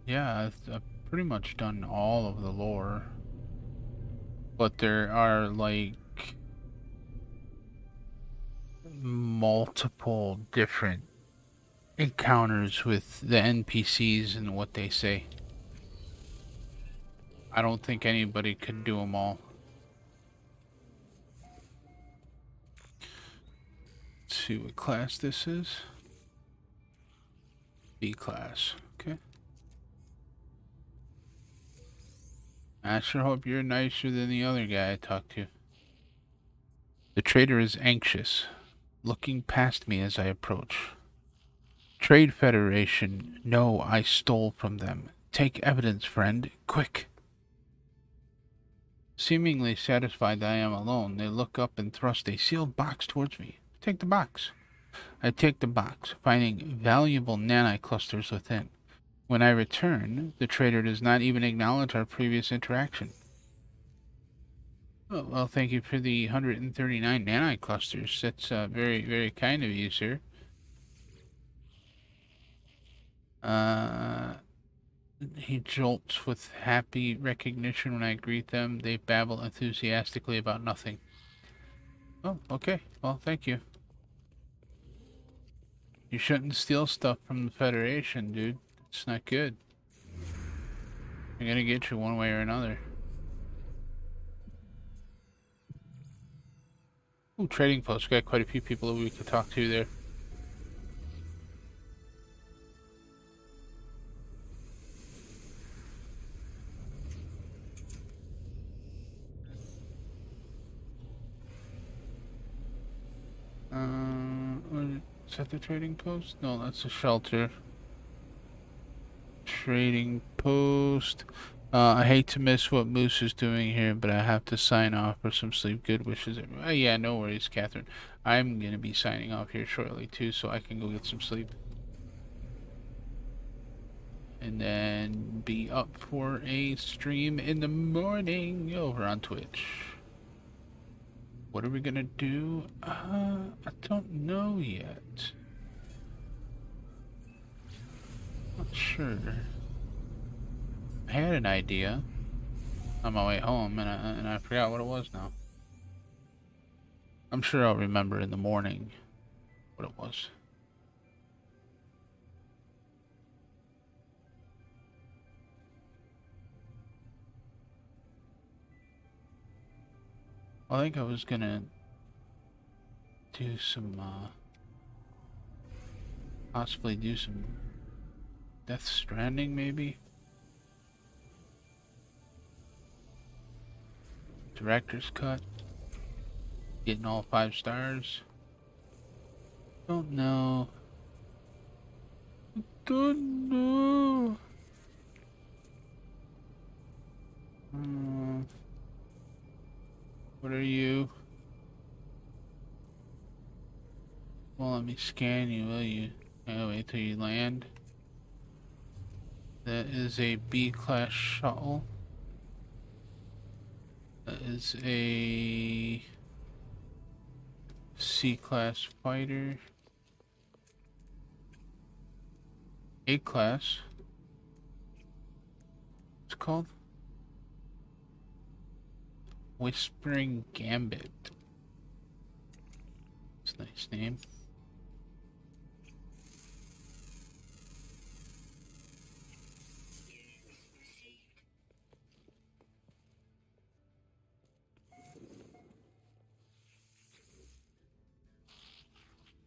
Yeah, I've pretty much done all of the lore. But there are like multiple different encounters with the NPCs and what they say. I don't think anybody could do them all. Let's see what class this is. B class. Okay. I sure hope you're nicer than the other guy I talked to. The trader is anxious, looking past me as I approach. Trade Federation, no, I stole from them. Take evidence, friend, quick. Seemingly satisfied that I am alone, they look up and thrust a sealed box towards me. Take the box. I take the box, finding valuable nani-clusters within. When I return, the trader does not even acknowledge our previous interaction. Oh, well, thank you for the 139 nani-clusters. That's very, very kind of you, sir. He jolts with happy recognition when I greet them. They babble enthusiastically about nothing. Oh, okay. Well, thank you. You shouldn't steal stuff from the Federation, dude. It's not good. They're gonna get you one way or another. Ooh, trading post. Got quite a few people that we could talk to there. Is that the trading post? No, that's a shelter. Trading post. I hate to miss what Moose is doing here, but I have to sign off for some sleep. Good wishes. Yeah, no worries, Catherine. I'm gonna be signing off here shortly too, so I can go get some sleep. And then be up for a stream in the morning over on Twitch. What are we gonna do? I don't know yet. Not sure. I had an idea on my way home, and I forgot what it was now. I'm sure I'll remember in the morning what it was. I think I was gonna do some, possibly do some Death Stranding, maybe? Director's cut. Getting all 5 stars. Don't know. Don't know. What are you? Well, let me scan you, will you? Oh, wait till you land. That is a B-class shuttle. That is a C-class fighter. A-class. What's it called? Whispering Gambit. It's a nice name.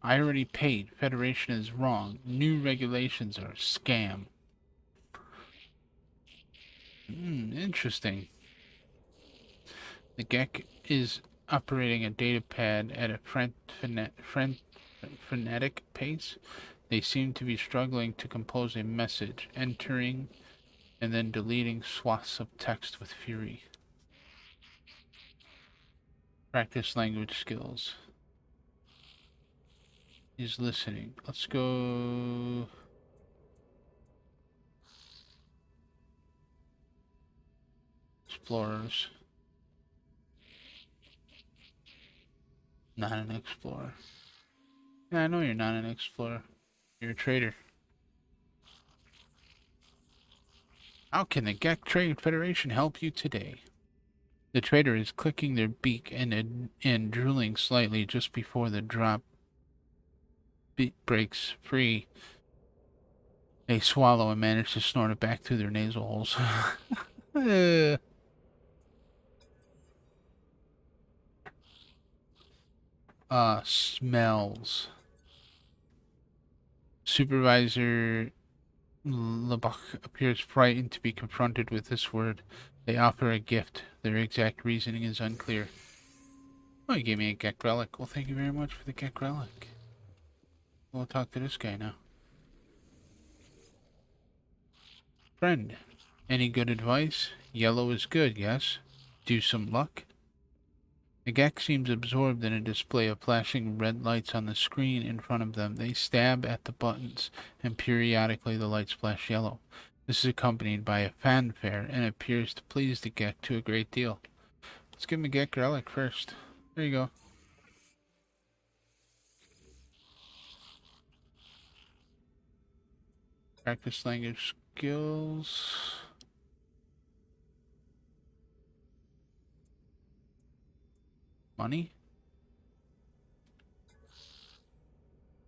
I already paid. Federation is wrong. New regulations are a scam. Interesting. The GEC is operating a data pad at a frenetic pace. They seem to be struggling to compose a message, entering and then deleting swaths of text with fury. Practice language skills. He's listening. Let's go. Explorers. Not an explorer. Yeah, I know you're not an explorer. You're a trader. How can the GEC Trade Federation help you today? The trader is clicking their beak and drooling slightly just before the drop breaks free. They swallow and manage to snort it back through their nasal holes. Smells. Supervisor Lebuck appears frightened to be confronted with this word. They offer a gift. Their exact reasoning is unclear. Oh, you gave me a Gek Relic. Well, thank you very much for the Gek Relic. We'll talk to this guy now. Friend, any good advice? Yellow is good, yes? Do some luck? The Gek seems absorbed in a display of flashing red lights on the screen in front of them. They stab at the buttons, and periodically the lights flash yellow. This is accompanied by a fanfare, and appears to please the Gek to a great deal. Let's give him a Gek Relic first. There you go. Practice language skills. Money?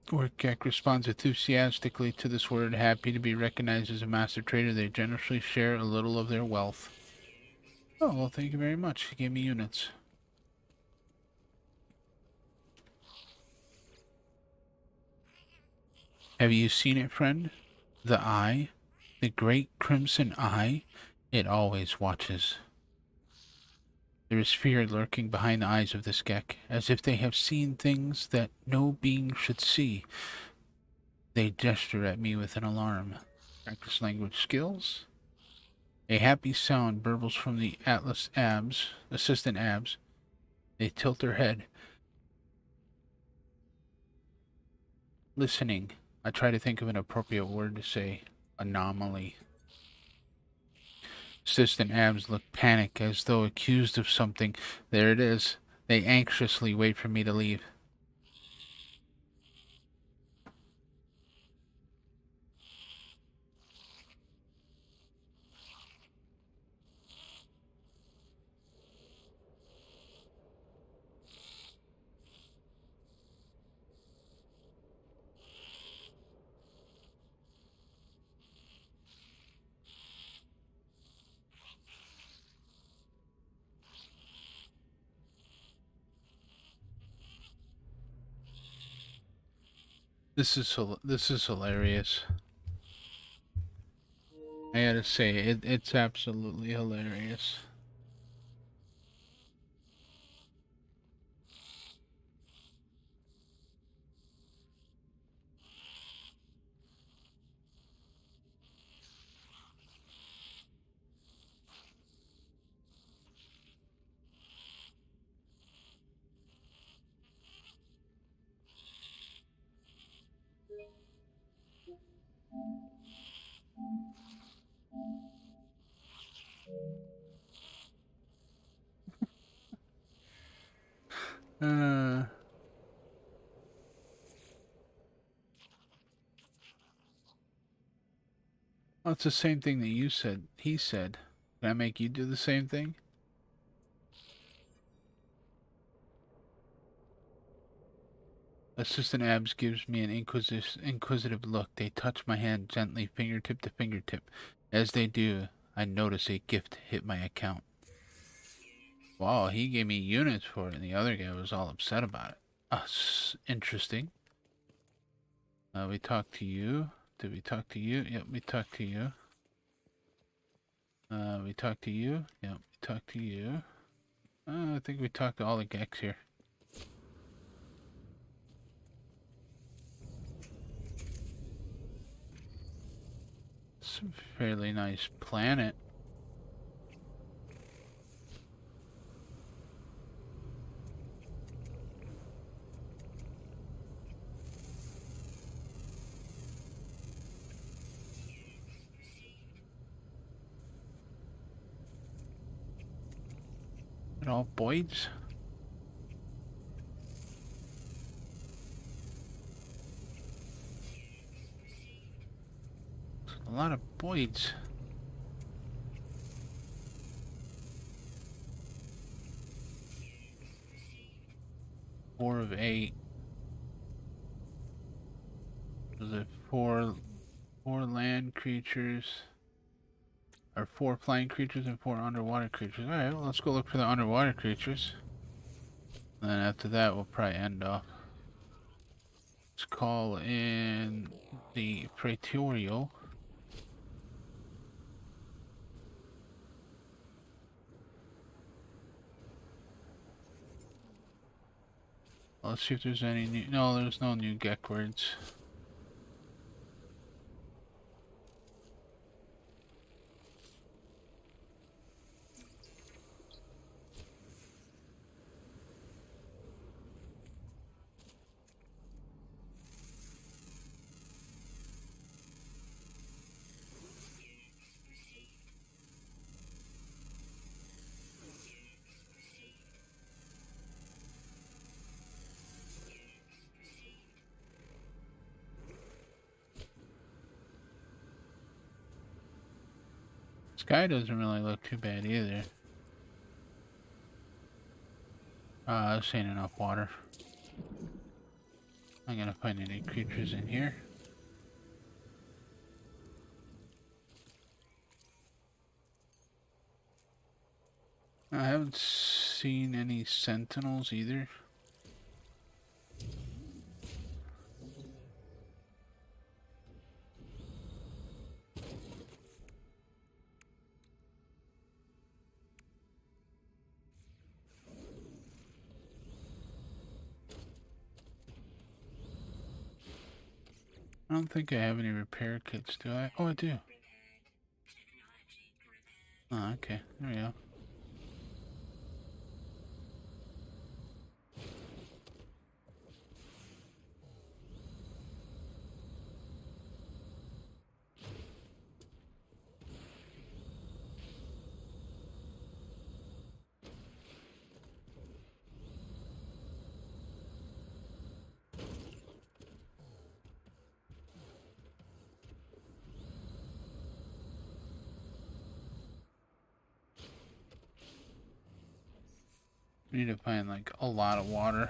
Orkek responds enthusiastically to this word, happy to be recognized as a master trader. They generously share a little of their wealth. Oh, well, thank you very much. He gave me units. Have you seen it, friend? The eye? The great crimson eye? It always watches. There is fear lurking behind the eyes of this Gek, as if they have seen things that no being should see. They gesture at me with an alarm. Practice language skills. A happy sound burbles from the Atlas assistant abs. They tilt their head. Listening. I try to think of an appropriate word to say. Anomaly. Assistant abs look panicked as though accused of something. There it is. They anxiously wait for me to leave. This is hilarious. I gotta say, it's absolutely hilarious. Uh, well, it's the same thing that you said. He said. Can I make you do the same thing? Assistant Abs gives me an inquisitive look. They touch my hand gently, fingertip to fingertip. As they do, I notice a gift hit my account. Wow, he gave me units for it, and the other guy was all upset about it. Interesting. We talked to you. Did we talk to you? Yep, we talked to you. We talked to you. Yep, we talked to you. I think we talked to all the Geks here. It's a fairly nice planet. And all Boyds? A lot of Boyds. Four of 8. Was it 4 4 land creatures. Or 4 flying creatures and 4 underwater creatures. Alright, well, let's go look for the underwater creatures. And then after that, we'll probably end off. Let's call in the Praetorio. Let's see if there's any new... No, there's no new Gek words. Sky doesn't really look too bad either. This ain't enough water. I'm gonna find any creatures in here. I haven't seen any sentinels either. I don't think I have any repair kits, do I? Oh, I do. Oh, okay. There we go. We need to find like a lot of water.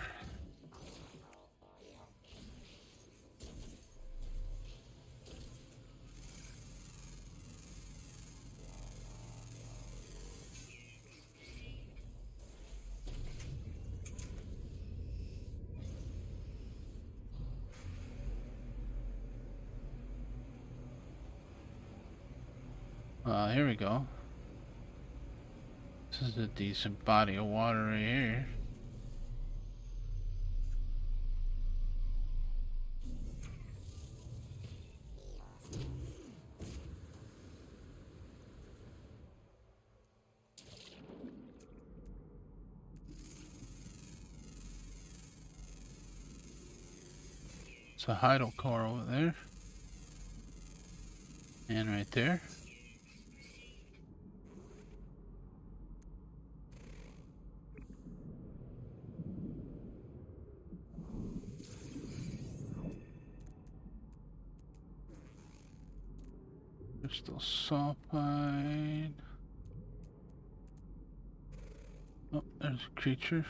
Here we go. This is a decent body of water right here. It's a Hydal core over there. And right there. Crystal sulfide. Oh, there's a creature.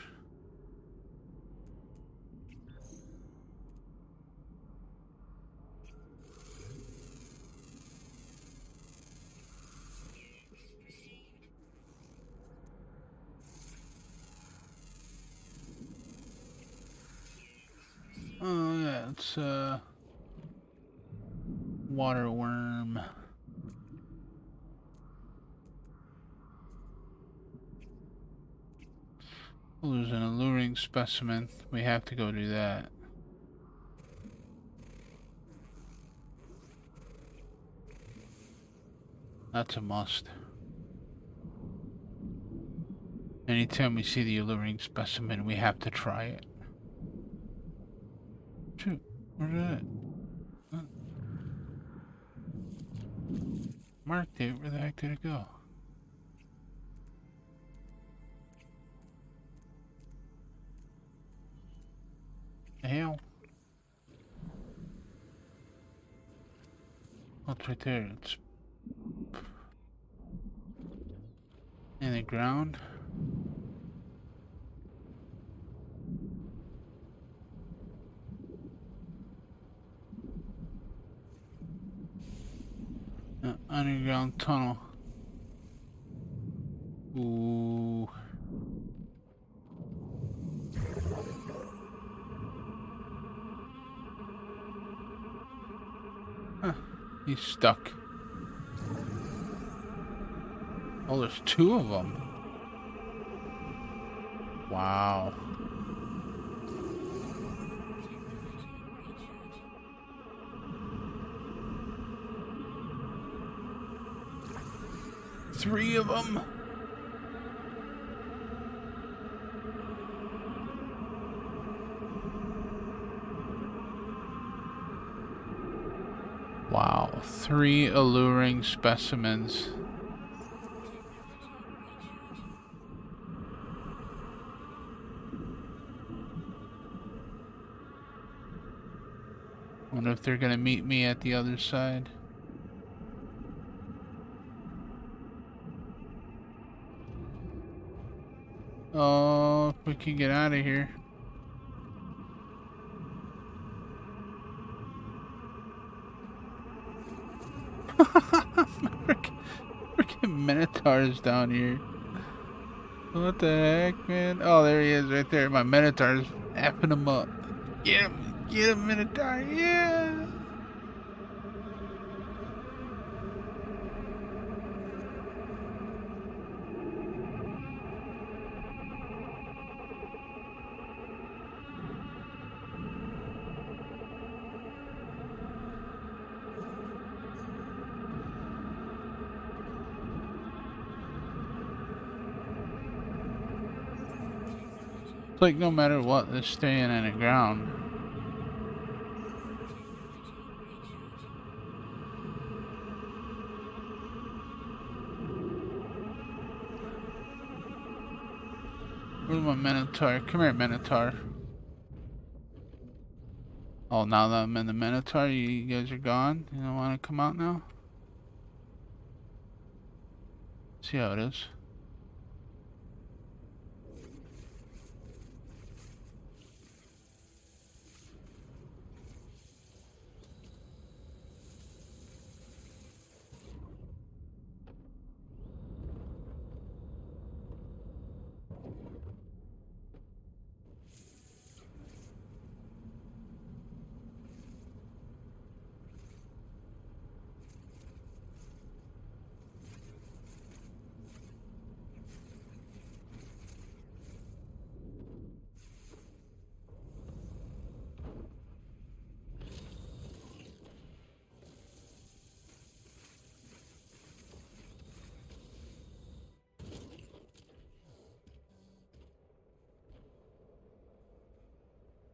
Oh yeah, it's a water worm. Oh, there's an alluring specimen. We have to go do that. That's a must. Anytime we see the alluring specimen, we have to try it. Shoot, where's that? Huh? Marked it, where the heck did it go? The hell? Oh, it's right there. It's in the ground. Underground tunnel. Ooh. Huh. He's stuck. Oh, there's two of them. Wow. Three of them. Wow, 3 alluring specimens. Wonder if they're gonna meet me at the other side. Oh, if we can get out of here. Freaking Minotaur's down here. What the heck, man? Oh, there he is right there. My Minotaur's effing him up. Get him, Minotaur, yeah! It's like no matter what, they're staying in the ground. Where's my Minotaur? Come here, Minotaur. Oh, now that I'm in the Minotaur, you guys are gone? You don't want to come out now? See how it is.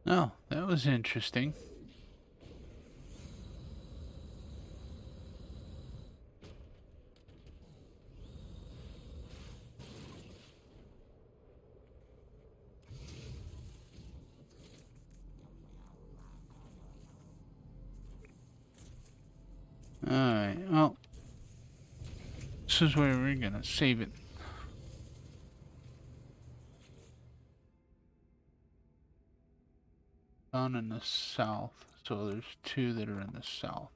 Oh, that was interesting. Alright, well, this is where we're gonna save it. Down in the south. So there's 2 that are in the south.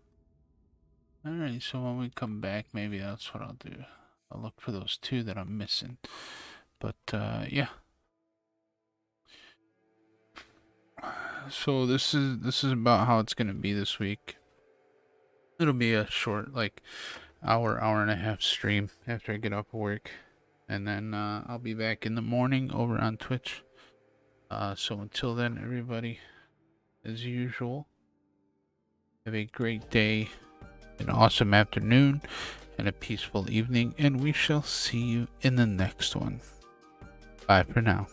Alright, so when we come back, maybe that's what I'll do. I'll look for those 2 that I'm missing. But, yeah. So this is about how it's gonna be this week. It'll be a short, like, hour and a half stream after I get off work. And then, I'll be back in the morning over on Twitch. So until then, everybody, as usual, have a great day, an awesome afternoon, and a peaceful evening, and we shall see you in the next one. Bye for now.